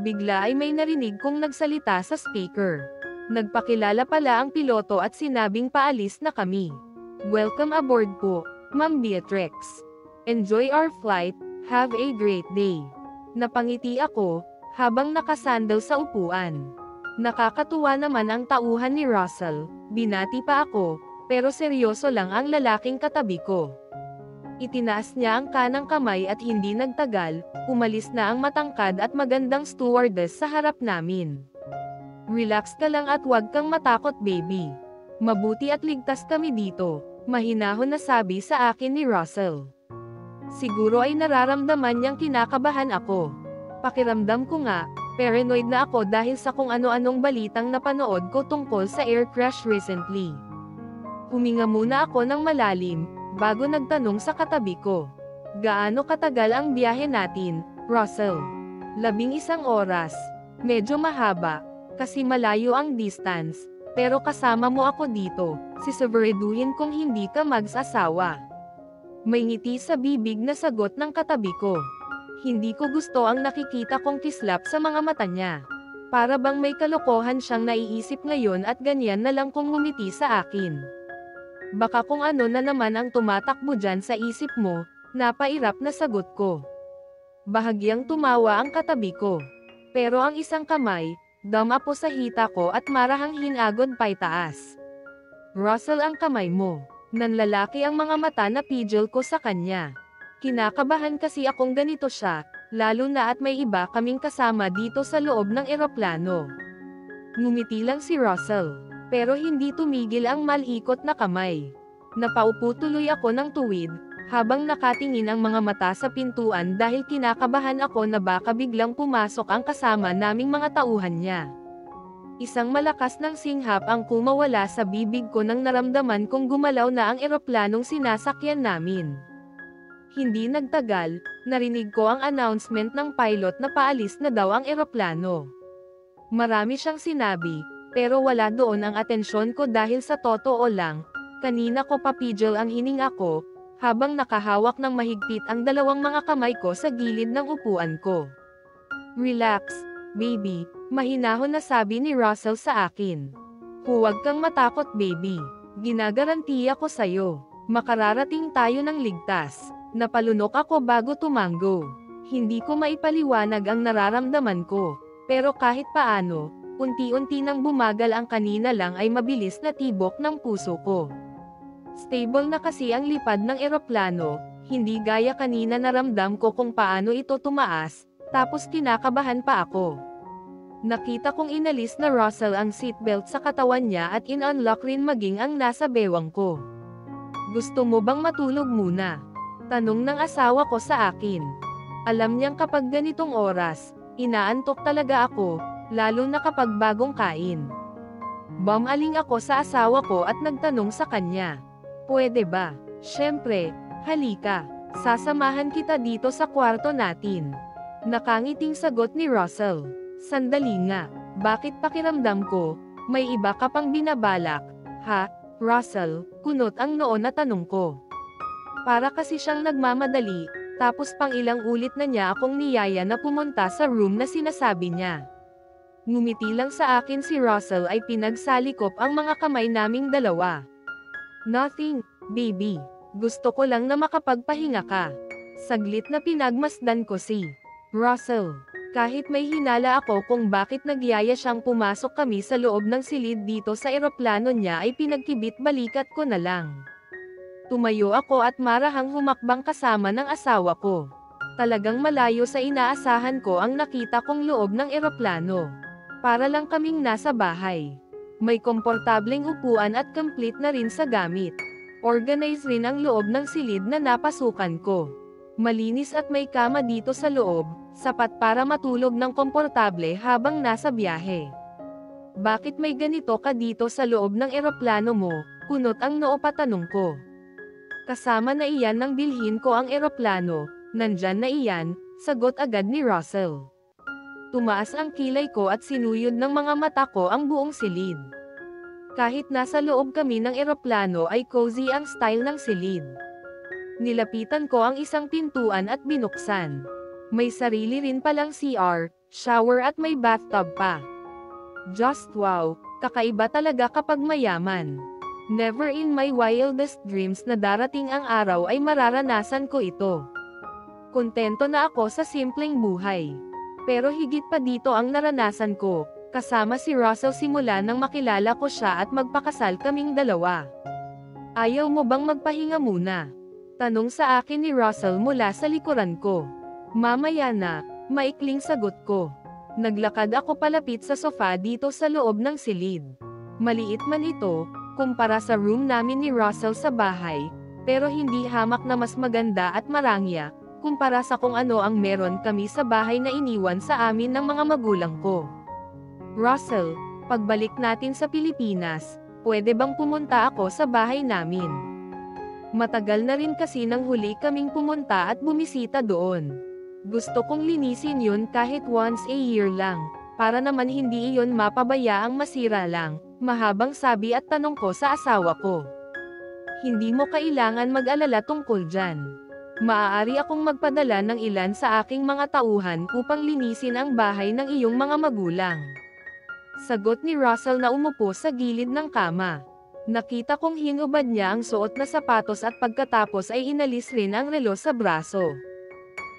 [SPEAKER 2] Bigla ay may narinig kong nagsalita sa speaker. Nagpakilala pala ang piloto at sinabing paalis na kami. Welcome aboard po, Ma'am Beatrix. Enjoy our flight, have a great day. Napangiti ako, habang nakasandal sa upuan. Nakakatuwa naman ang tauhan ni Russell, binati pa ako, pero seryoso lang ang lalaking katabi ko. Itinaas niya ang kanang kamay at hindi nagtagal, umalis na ang matangkad at magandang stewardess sa harap namin. Relax ka lang at huwag kang matakot baby. Mabuti at ligtas kami dito, mahinahon na sabi sa akin ni Russell. Siguro ay nararamdaman niyang kinakabahan ako. Pakiramdam ko nga, paranoid na ako dahil sa kung ano-anong balitang napanood ko tungkol sa air crash recently. Huminga muna ako ng malalim, bago nagtanong sa katabi ko. Gaano katagal ang biyahe natin, Russell? 11 oras. Medyo mahaba, kasi malayo ang distance, pero kasama mo ako dito, sisigureduhin kong hindi ka mag-asawa. May ngiti sa bibig na sagot ng katabi ko. Hindi ko gusto ang nakikita kong kislap sa mga mata niya. Para bang may kalokohan siyang naiisip ngayon at ganyan na lang kung ngumiti sa akin. Baka kung ano na naman ang tumatakbo dyan sa isip mo, napairap na sagot ko. Bahagyang tumawa ang katabi ko. Pero ang isang kamay, damapo sa hita ko at marahang hinagod pa'y taas. Russell, ang kamay mo. Nanlalaki ang mga mata na pidgel ko sa kanya. Kinakabahan kasi akong ganito siya, lalo na at may iba kaming kasama dito sa loob ng eroplano. Ngumiti lang si Russell, pero hindi tumigil ang malikot na kamay. Napaupo tuloy ako ng tuwid, habang nakatingin ang mga mata sa pintuan dahil kinakabahan ako na baka biglang pumasok ang kasama naming mga tauhan niya. Isang malakas ng singhap ang kumawala sa bibig ko nang naramdaman kong gumalaw na ang eroplanong sinasakyan namin. Hindi nagtagal, narinig ko ang announcement ng pilot na paalis na daw ang eroplano. Marami siyang sinabi, pero wala doon ang atensyon ko dahil sa totoo lang, kanina ko papidgel ang hininga ko, habang nakahawak ng mahigpit ang dalawang mga kamay ko sa gilid ng upuan ko. Relax, baby, mahinahon na sabi ni Russell sa akin. Huwag kang matakot, baby. Ginagarantiya ko sa'yo. Makararating tayo ng ligtas. Napalunok ako bago tumango. Hindi ko maipaliwanag ang nararamdaman ko. Pero kahit paano, unti-unti nang bumagal ang kanina lang ay mabilis na tibok ng puso ko. Stable na kasi ang lipad ng eroplano, hindi gaya kanina naramdam ko kung paano ito tumaas, tapos kinakabahan pa ako. Nakita kong inalis na Russell ang seatbelt sa katawan niya at in-unlock rin maging ang nasa bewang ko. Gusto mo bang matulog muna? Tanong ng asawa ko sa akin. Alam niyang kapag ganitong oras, inaantok talaga ako, lalo na kapag bagong kain. Bumaling ako sa asawa ko at nagtanong sa kanya. Pwede ba? Siyempre, halika. Sasamahan kita dito sa kwarto natin. Nakangiting sagot ni Russell. Sandali nga, bakit pakiramdam ko, may iba ka pang binabalak, ha, Russell? Kunot ang noo na tanong ko. Para kasi siyang nagmamadali, tapos pang ilang ulit na niya akong niyaya na pumunta sa room na sinasabi niya. Ngumiti lang sa akin si Russell ay pinagsalikop ang mga kamay naming dalawa. Nothing, baby. Gusto ko lang na makapagpahinga ka. Saglit na pinagmasdan ko si Russell. Kahit may hinala ako kung bakit nagyaya siyang pumasok kami sa loob ng silid dito sa eroplano niya ay pinagkibit balikat ko na lang. Tumayo ako at marahang humakbang kasama ng asawa ko. Talagang malayo sa inaasahan ko ang nakita kong loob ng eroplano. Para lang kaming nasa bahay. May komportableng upuan at complete na rin sa gamit. Organize rin ang loob ng silid na napasukan ko. Malinis at may kama dito sa loob, sapat para matulog ng komportable habang nasa biyahe. Bakit may ganito ka dito sa loob ng eroplano mo? Kunot ang noo patanong ko. Kasama na iyan nang bilhin ko ang eroplano, nandyan na iyan, sagot agad ni Russell. Tumaas ang kilay ko at sinuyod ng mga mata ko ang buong silid. Kahit nasa loob kami ng eroplano ay cozy ang style ng silid. Nilapitan ko ang isang pintuan at binuksan. May sarili rin palang CR, shower at may bathtub pa. Just wow, kakaiba talaga kapag mayaman. Never in my wildest dreams na darating ang araw ay mararanasan ko ito. Kontento na ako sa simpleng buhay. Pero higit pa dito ang naranasan ko, kasama si Russell simula nang makilala ko siya at magpakasal kaming dalawa. Ayaw mo bang magpahinga muna? Tanong sa akin ni Russell mula sa likuran ko. Mamaya na, maikling sagot ko. Naglakad ako palapit sa sofa dito sa loob ng silid. Maliit man ito, kumpara sa room namin ni Russell sa bahay, pero hindi hamak na mas maganda at marangya, kumpara sa kung ano ang meron kami sa bahay na iniwan sa amin ng mga magulang ko. Russell, pagbalik natin sa Pilipinas, pwede bang pumunta ako sa bahay namin? Matagal na rin kasi nang huli kaming pumunta at bumisita doon. Gusto kong linisin yun kahit once a year lang, para naman hindi iyon mapabayaang masira lang, mahabang sabi at tanong ko sa asawa ko. Hindi mo kailangan mag-alala tungkol dyan. Maaari akong magpadala ng ilan sa aking mga tauhan upang linisin ang bahay ng iyong mga magulang. Sagot ni Russell na umupo sa gilid ng kama. Nakita kong hinubad niya ang suot na sapatos at pagkatapos ay inalis rin ang relo sa braso.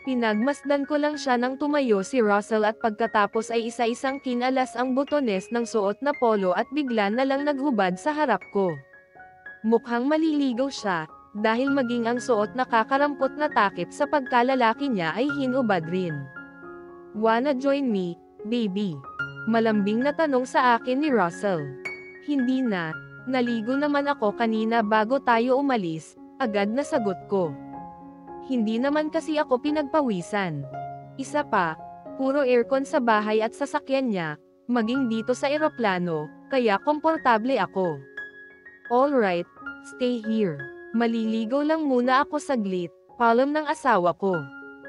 [SPEAKER 2] Pinagmasdan ko lang siya nang tumayo si Russell at pagkatapos ay isa-isang kinalas ang butones ng suot na polo at bigla na lang naghubad sa harap ko. Mukhang maliligaw siya, dahil maging ang suot na kakarampot na takip sa pagkalalaki niya ay hinubad rin. "Wanna join me, baby?" Malambing na tanong sa akin ni Russell. "Hindi na, naligo naman ako kanina bago tayo umalis," agad na sagot ko. Hindi naman kasi ako pinagpawisan. Isa pa, puro aircon sa bahay at sasakyan niya, maging dito sa eroplano, kaya komportable ako. "Alright, stay here. Maliligo lang muna ako saglit," palam ng asawa ko.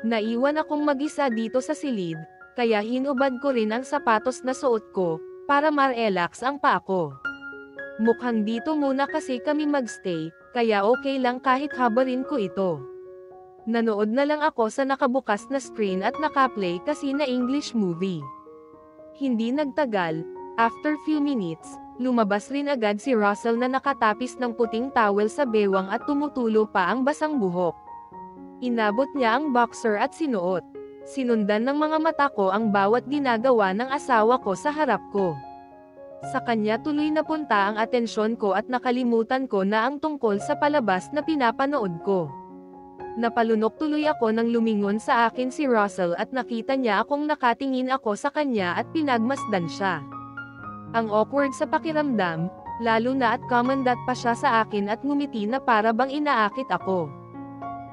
[SPEAKER 2] Naiwan akong mag-isa dito sa silid, kaya hinubad ko rin ang sapatos na suot ko, para ma-relax ang paa ko. Mukhang dito muna kasi kami magstay, kaya okay lang kahit habarin ko ito. Nanood na lang ako sa nakabukas na screen at nakaplay kasi na English movie. Hindi nagtagal, after few minutes, lumabas rin agad si Russell na nakatapis ng puting towel sa bewang at tumutulo pa ang basang buhok. Inabot niya ang boxer at sinuot. Sinundan ng mga mata ko ang bawat ginagawa ng asawa ko sa harap ko. Sa kanya tuloy napunta ang atensyon ko at nakalimutan ko na ang tungkol sa palabas na pinapanood ko. Napalunok tuloy ako nang lumingon sa akin si Russell at nakita niya akong nakatingin ako sa kanya at pinagmasdan siya. Ang awkward sa pakiramdam, lalo na at commandant pa siya sa akin at ngumiti na para bang inaakit ako.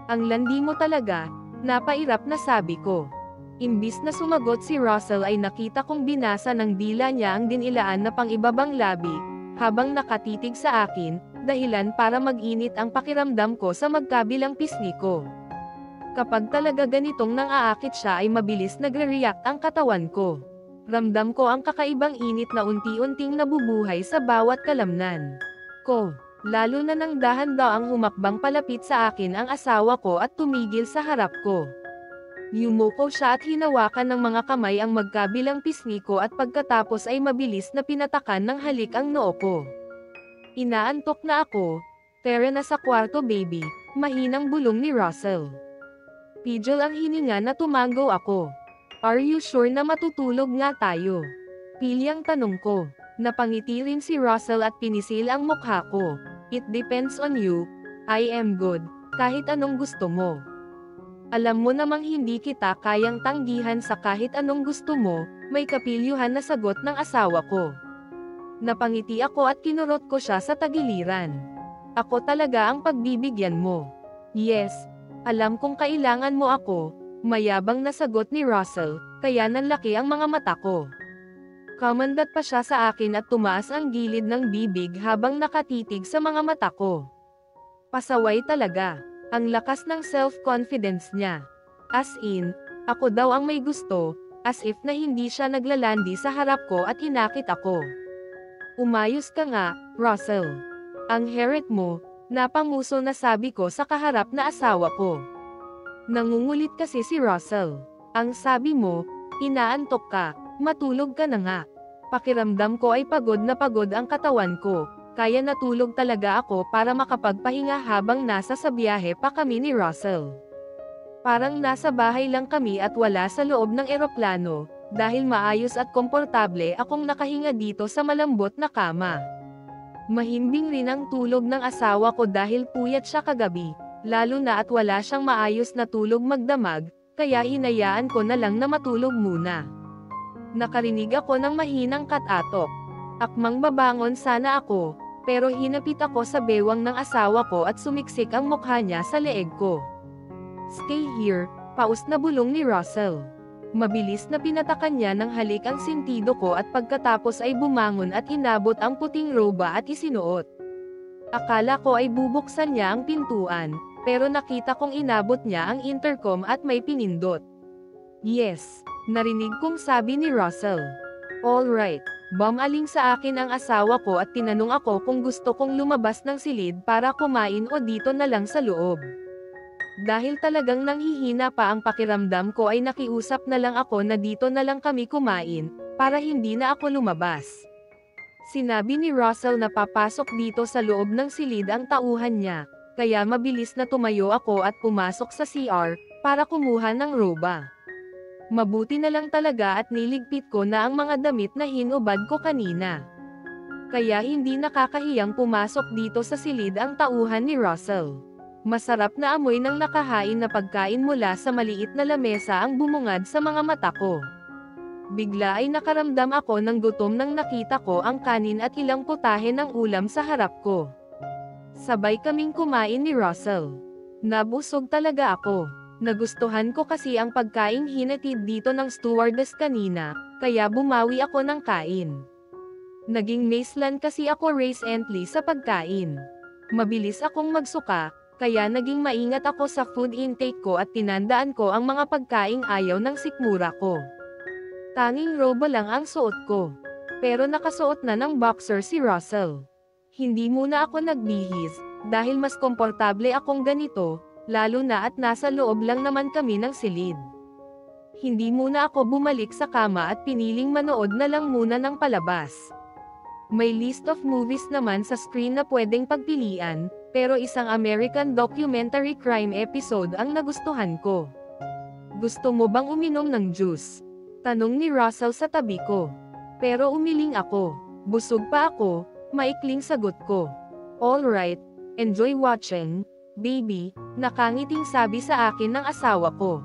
[SPEAKER 2] "Ang landi mo talaga," napairap na sabi ko. Imbis na sumagot si Russell ay nakita kong binasa ng dila niya ang dinilaan na pang-ibabang labi, habang nakatitig sa akin, dahilan para mag-init ang pakiramdam ko sa magkabilang pisngi ko. Kapag talaga ganitong nang-aakit siya ay mabilis nagre-react ang katawan ko. Ramdam ko ang kakaibang init na unti-unting nabubuhay sa bawat kalamnan ko. Lalo na nang dahan-daang humakbang palapit sa akin ang asawa ko at tumigil sa harap ko. Yumuko siya at hinawakan ng mga kamay ang magkabilang pisngi ko at pagkatapos ay mabilis na pinatakan ng halik ang noo ko. "Inaantok na ako. Tara na sa kwarto baby," mahinang bulong ni Russell. Pidgel ang hininga na tumango ako. "Are you sure na matutulog nga tayo?" Pilyang tanong ko. Napangiti rin si Russell at pinisil ang mukha ko. "It depends on you. I am good, kahit anong gusto mo." "Alam mo namang hindi kita kayang tanggihan sa kahit anong gusto mo," may kapilyuhan na sagot ng asawa ko. Napangiti ako at kinurot ko siya sa tagiliran. "Ako talaga ang pagbibigyan mo." "Yes, alam kong kailangan mo ako," mayabang na sagot ni Russell, kaya nanlaki ang mga mata ko. Kamandat pa siya sa akin at tumaas ang gilid ng bibig habang nakatitig sa mga mata ko. Pasaway talaga. Ang lakas ng self-confidence niya. As in, ako daw ang may gusto, as if na hindi siya naglalandi sa harap ko at hinakit ako. "Umayos ka nga, Russell. Ang heret mo," napanguso na sabi ko sa kaharap na asawa ko. Nangungulit kasi si Russell. "Ang sabi mo, inaantok ka, matulog ka na nga." Pakiramdam ko ay pagod na pagod ang katawan ko. Kaya natulog talaga ako para makapagpahinga habang nasa sa biyahe pa kami ni Russell. Parang nasa bahay lang kami at wala sa loob ng eroplano, dahil maayos at komportable akong nakahinga dito sa malambot na kama. Mahimbing rin ang tulog ng asawa ko dahil puyat siya kagabi, lalo na at wala siyang maayos na tulog magdamag, kaya hinayaan ko na lang na matulog muna. Nakarinig ako ng mahinang katatok. Akmang babangon sana ako, pero hinapit ako sa bewang ng asawa ko at sumiksik ang mukha niya sa leeg ko. "Stay here," paus na bulong ni Russell. Mabilis na pinatakan niya ng halik ang sentido ko at pagkatapos ay bumangon at inabot ang puting roba at isinuot. Akala ko ay bubuksan niya ang pintuan, pero nakita kong inabot niya ang intercom at may pinindot. Yes, narinig kong sabi ni Russell. Alright, bumaling sa akin ang asawa ko at tinanong ako kung gusto kong lumabas ng silid para kumain o dito na lang sa loob. Dahil talagang nanghihina pa ang pakiramdam ko ay nakiusap na lang ako na dito na lang kami kumain, para hindi na ako lumabas. Sinabi ni Russell na papasok dito sa loob ng silid ang tauhan niya, kaya mabilis na tumayo ako at pumasok sa CR, para kumuha ng roba. Mabuti na lang talaga at niligpit ko na ang mga damit na hinubad ko kanina. Kaya hindi nakakahiyang pumasok dito sa silid ang tauhan ni Russell. Masarap na amoy ng nakahain na pagkain mula sa maliit na lamesa ang bumungad sa mga mata ko. Bigla ay nakaramdam ako ng gutom nang nakita ko ang kanin at ilang putahe ng ulam sa harap ko. Sabay kaming kumain ni Russell. Nabusog talaga ako. Nagustuhan ko kasi ang pagkaing hinatid dito ng stewardess kanina, kaya bumawi ako ng kain. Naging maselan kasi ako recently sa pagkain. Mabilis akong magsuka, kaya naging maingat ako sa food intake ko at tinandaan ko ang mga pagkaing ayaw ng sikmura ko. Tanging robe lang ang suot ko. Pero nakasuot na ng boxer si Russell. Hindi muna ako nagbihis, dahil mas komportable akong ganito, lalo na at nasa loob lang naman kami ng silid. Hindi muna ako bumalik sa kama at piniling manood na lang muna ng palabas. May list of movies naman sa screen na pwedeng pagpilian, pero isang American documentary crime episode ang nagustuhan ko. Gusto mo bang uminom ng juice? Tanong ni Russell sa tabi ko. Pero umiling ako. Busog pa ako, maikling sagot ko. Alright, enjoy watching, baby, nakangiting sabi sa akin ng asawa ko.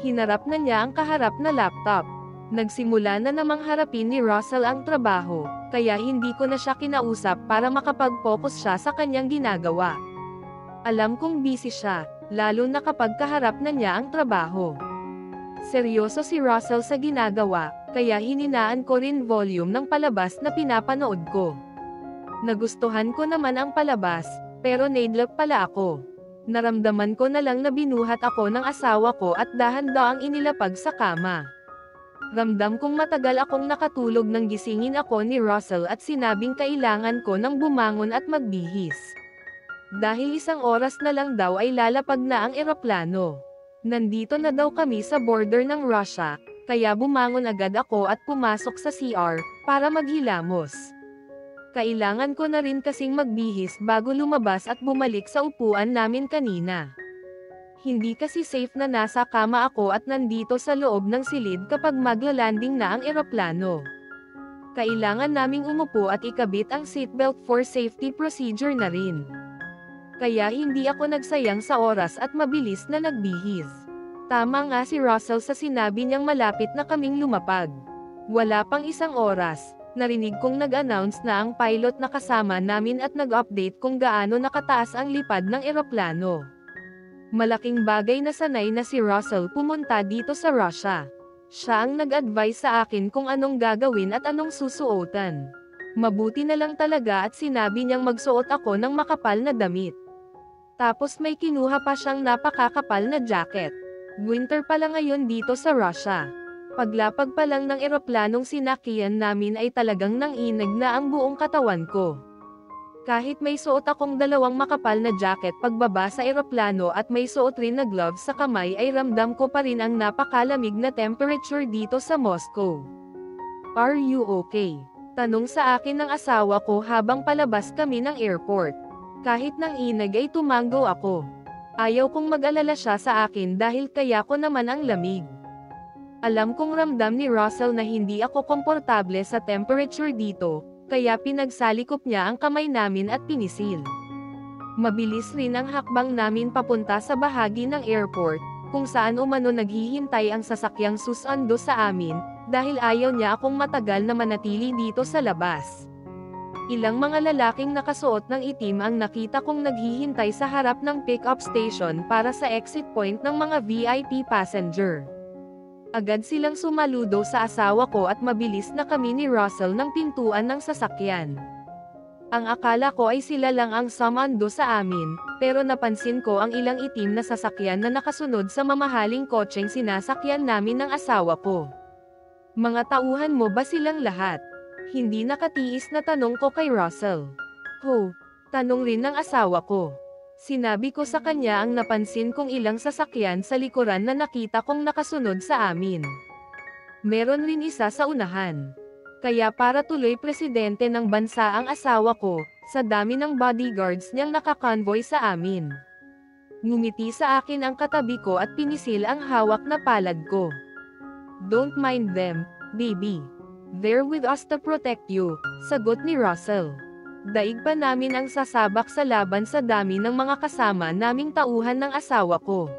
[SPEAKER 2] Hinarap na niya ang kaharap na laptop. Nagsimula na namang harapin ni Russell ang trabaho, kaya hindi ko na siya kinausap para makapag-focus siya sa kanyang ginagawa. Alam kong busy siya, lalo na kapag kaharap na niya ang trabaho. Seryoso si Russell sa ginagawa, kaya hininaan ko rin volume ng palabas na pinapanood ko. Nagustuhan ko naman ang palabas, pero naidlap pala ako. Naramdaman ko na lang na binuhat ako ng asawa ko at dahan-daang inilapag sa kama. Ramdam kong matagal akong nakatulog nang gisingin ako ni Russell at sinabing kailangan ko nang bumangon at magbihis. Dahil 1 oras na lang daw ay lalapag na ang eroplano. Nandito na daw kami sa border ng Russia, kaya bumangon agad ako at pumasok sa CR, para maghilamos. Kailangan ko na rin kasing magbihis bago lumabas at bumalik sa upuan namin kanina. Hindi kasi safe na nasa kama ako at nandito sa loob ng silid kapag maglalanding na ang eroplano. Kailangan naming umupo at ikabit ang seatbelt for safety procedure na rin. Kaya hindi ako nagsayang sa oras at mabilis na nagbihis. Tama nga si Russell sa sinabi niyang malapit na kaming lumapag. Wala pang 1 oras. Narinig kong nag-announce na ang pilot na kasama namin at nag-update kung gaano nakataas ang lipad ng eroplano. Malaking bagay na sanay na si Russell pumunta dito sa Russia. Siya ang nag-advise sa akin kung anong gagawin at anong susuotan. Mabuti na lang talaga at sinabi niyang magsuot ako ng makapal na damit. Tapos may kinuha pa siyang napakakapal na jacket. Winter pala ngayon dito sa Russia. Paglapag pa lang ng eroplanong sinakyan namin ay talagang nanginag na ang buong katawan ko. Kahit may suot akong 2 makapal na jacket pagbaba sa eroplano at may suot rin na gloves sa kamay ay ramdam ko pa rin ang napakalamig na temperature dito sa Moscow. Are you okay? Tanong sa akin ng asawa ko habang palabas kami ng airport. Kahit nanginag ay tumanggo ako. Ayaw kong mag-alala siya sa akin dahil kaya ko naman ang lamig. Alam kong ramdam ni Russell na hindi ako komportable sa temperature dito, kaya pinagsalikop niya ang kamay namin at pinisil. Mabilis rin ang hakbang namin papunta sa bahagi ng airport, kung saan umano naghihintay ang sasakyang susundo sa amin, dahil ayaw niya akong matagal na manatili dito sa labas. Ilang mga lalaking nakasuot ng itim ang nakita kong naghihintay sa harap ng pick-up station para sa exit point ng mga VIP passenger. Agad silang sumaludo sa asawa ko at mabilis na kami ni Russell ng pintuan ng sasakyan. Ang akala ko ay sila lang ang sumando sa amin, Pero napansin ko ang ilang itim na sasakyan na nakasunod sa mamahaling kotseng sinasakyan namin ng asawa ko. Mga tauhan mo ba silang lahat? Hindi nakatiis na tanong ko kay Russell. Ho, tanong rin ng asawa ko. Sinabi ko sa kanya ang napansin kong ilang sasakyan sa likuran na nakita kong nakasunod sa amin. Meron rin isa sa unahan. Kaya para tuloy presidente ng bansa ang asawa ko, sa dami ng bodyguards niyang nakakonvoy sa amin. Ngumiti sa akin ang katabi ko at pinisil ang hawak na palad ko. Don't mind them, baby. They're with us to protect you, sagot ni Russell. Daig pa namin ang sasabak sa laban sa dami ng mga kasama naming tauhan ng asawa ko.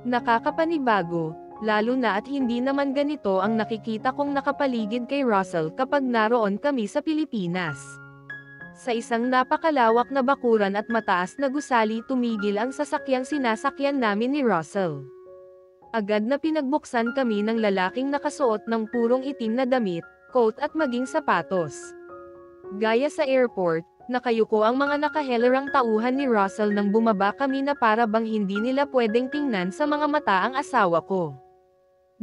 [SPEAKER 2] Nakakapanibago, lalo na at hindi naman ganito ang nakikita kong nakapaligid kay Russell kapag naroon kami sa Pilipinas. Sa isang napakalawak na bakuran at mataas na gusali tumigil ang sasakyang sinasakyan namin ni Russell. Agad na pinagbuksan kami ng lalaking nakasuot ng purong itim na damit, coat at maging sapatos. Gaya sa airport, nakayuko ang mga nakahelarang tauhan ni Russell nang bumaba kami na para bang hindi nila pwedeng tingnan sa mga mata ang asawa ko.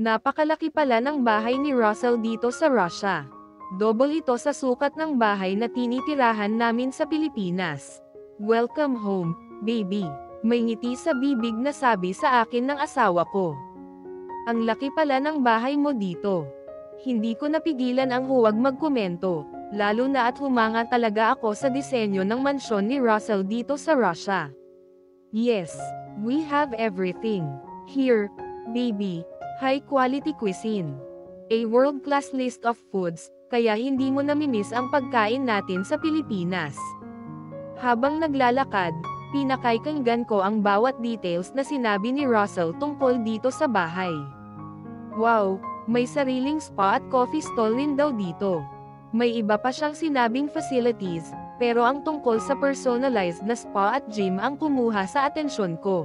[SPEAKER 2] Napakalaki pala ng bahay ni Russell dito sa Russia. Double ito sa sukat ng bahay na tinitirahan namin sa Pilipinas. Welcome home, baby. May ngiti sa bibig na sabi sa akin ng asawa ko. Ang laki pala ng bahay mo dito. Hindi ko napigilan ang huwag magkomento, lalo na at humanga talaga ako sa disenyo ng mansyon ni Russell dito sa Russia. Yes, we have everything. Here, baby, high quality cuisine. A world-class list of foods, kaya hindi mo namimiss ang pagkain natin sa Pilipinas. Habang naglalakad, pinakikinggan ko ang bawat details na sinabi ni Russell tungkol dito sa bahay. Wow, may sariling spa at coffee stall rin daw dito. May iba pa siyang sinabing facilities, pero ang tungkol sa personalized na spa at gym ang kumuha sa atensyon ko.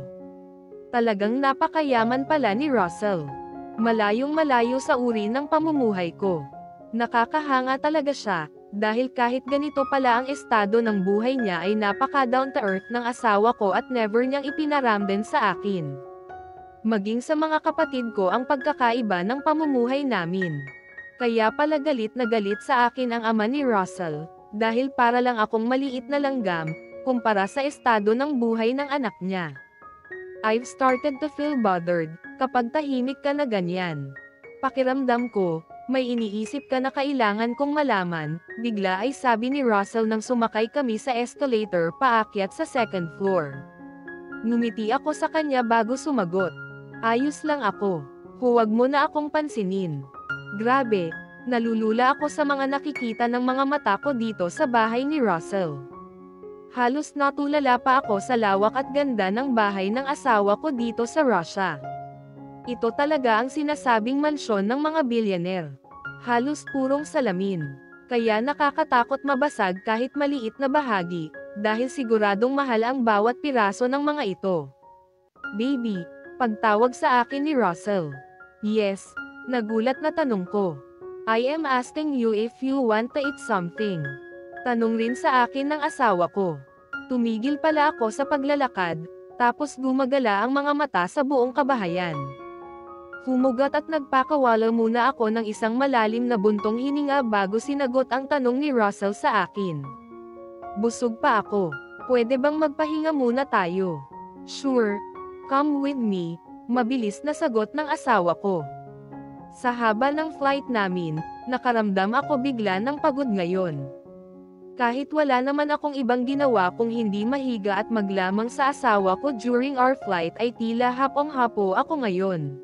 [SPEAKER 2] Talagang napakayaman pala ni Russell. Malayong-malayo sa uri ng pamumuhay ko. Nakakahanga talaga siya, dahil kahit ganito pala ang estado ng buhay niya ay napaka-down to earth ng asawa ko at never niyang ipinaramdam sa akin. Maging sa mga kapatid ko ang pagkakaiba ng pamumuhay namin. Kaya pala galit na galit sa akin ang ama ni Russell, dahil para lang akong maliit na langgam, kumpara sa estado ng buhay ng anak niya. I've started to feel bothered, kapag tahimik ka na ganyan. Pakiramdam ko, may iniisip ka na kailangan kong malaman, bigla ay sabi ni Russell nang sumakay kami sa escalator paakyat sa second floor. Ngumiti ako sa kanya bago sumagot. Ayos lang ako. Huwag mo na akong pansinin. Grabe, nalulula ako sa mga nakikita ng mga mata ko dito sa bahay ni Russell. Halos natulala pa ako sa lawak at ganda ng bahay ng asawa ko dito sa Russia. Ito talaga ang sinasabing mansyon ng mga billionaire. Halos purong salamin. Kaya nakakatakot mabasag kahit maliit na bahagi, dahil siguradong mahal ang bawat piraso ng mga ito. Baby, pagtawag sa akin ni Russell. Yes, nagulat na tanong ko. I am asking you if you want to eat something. Tanong rin sa akin ng asawa ko. Tumigil pala ako sa paglalakad, tapos gumagala ang mga mata sa buong kabahayan. Humugat at nagpakawala muna ako ng isang malalim na buntong hininga bago sinagot ang tanong ni Russell sa akin. Busog pa ako. Pwede bang magpahinga muna tayo? Sure. Come with me, mabilis na sagot ng asawa ko. Sa haba ng flight namin, nakaramdam ako bigla ng pagod ngayon. Kahit wala naman akong ibang ginawa kung hindi mahiga at maglamang sa asawa ko during our flight ay tila hapong-hapo ako ngayon.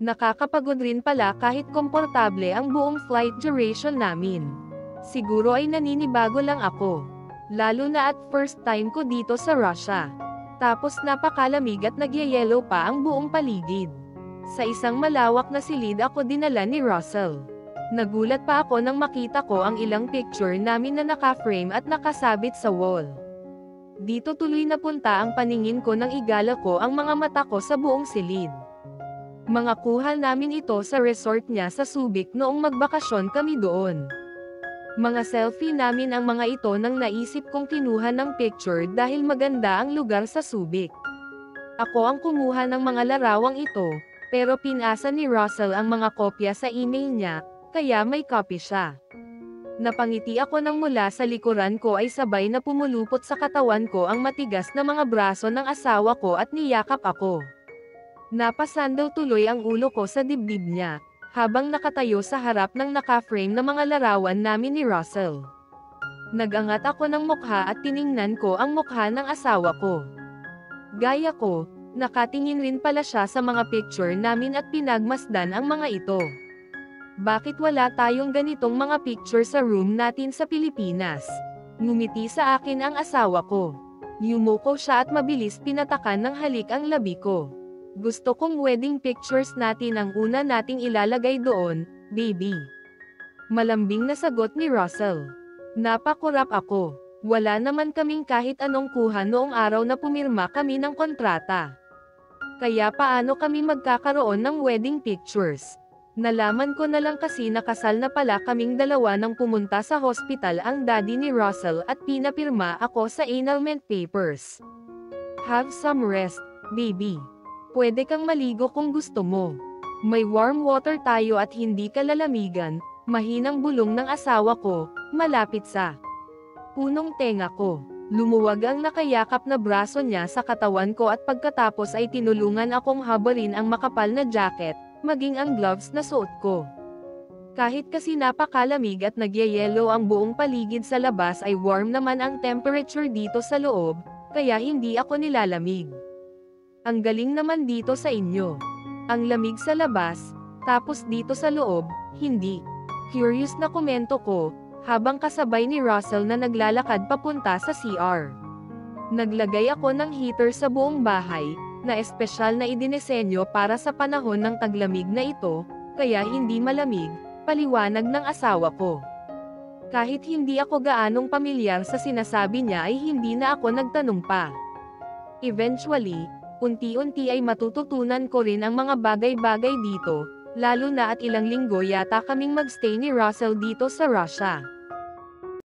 [SPEAKER 2] Nakakapagod rin pala kahit komportable ang buong flight duration namin. Siguro ay naninibago lang ako. Lalo na at first time ko dito sa Russia. Tapos napakalamig at nagyayelo pa ang buong paligid. Sa isang malawak na silid ako dinala ni Russell. Nagulat pa ako nang makita ko ang ilang picture namin na naka-frame at nakasabit sa wall. Dito tuloy napunta ang paningin ko nang igala ko ang mga mata ko sa buong silid. Mga kuha namin ito sa resort niya sa Subic noong magbakasyon kami doon. Mga selfie namin ang mga ito nang naisip kong kinuha ng picture dahil maganda ang lugar sa Subic. Ako ang kumuha ng mga larawang ito, pero pinasa ni Russell ang mga kopya sa email niya, kaya may copy siya. Napangiti ako nang mula sa likuran ko ay sabay na pumulupot sa katawan ko ang matigas na mga braso ng asawa ko at niyakap ako. Napasandal tuloy ang ulo ko sa dibdib niya, habang nakatayo sa harap ng naka-frame na mga larawan namin ni Russell. Nagangat ako ng mukha at tiningnan ko ang mukha ng asawa ko. Gaya ko, nakatingin rin pala siya sa mga picture namin at pinagmasdan ang mga ito. Bakit wala tayong ganitong mga picture sa room natin sa Pilipinas? Ngumiti sa akin ang asawa ko. Yumuko siya at mabilis pinatakan ng halik ang labi ko. Gusto kong wedding pictures natin ang una nating ilalagay doon, baby. Malambing na sagot ni Russell. Napakurap ako. Wala naman kaming kahit anong kuha noong araw na pumirma kami ng kontrata. Kaya paano kami magkakaroon ng wedding pictures? Nalaman ko na lang kasi nakasal na pala kaming dalawa nang pumunta sa hospital ang daddy ni Russell at pinapirma ako sa annulment papers. Have some rest, baby. Pwede kang maligo kung gusto mo. May warm water tayo at hindi ka lalamigan, mahinang bulong ng asawa ko, malapit sa punong tenga ko. Lumuwag ang nakayakap na braso niya sa katawan ko at pagkatapos ay tinulungan akong habarin ang makapal na jacket, maging ang gloves na suot ko. Kahit kasi napakalamig at nagyayelo ang buong paligid sa labas ay warm naman ang temperature dito sa loob, kaya hindi ako nilalamig. Ang galing naman dito sa inyo. Ang lamig sa labas, tapos dito sa loob, hindi. Curious na komento ko, habang kasabay ni Russell na naglalakad papunta sa CR. Naglagay ako ng heater sa buong bahay, na espesyal na idinesenyo para sa panahon ng taglamig na ito, kaya hindi malamig, paliwanag ng asawa ko. Kahit hindi ako gaanong pamilyar sa sinasabi niya ay hindi na ako nagtanong pa. Eventually, unti-unti ay matututunan ko rin ang mga bagay-bagay dito, lalo na at ilang linggo yata kaming magstay ni Russell dito sa Russia.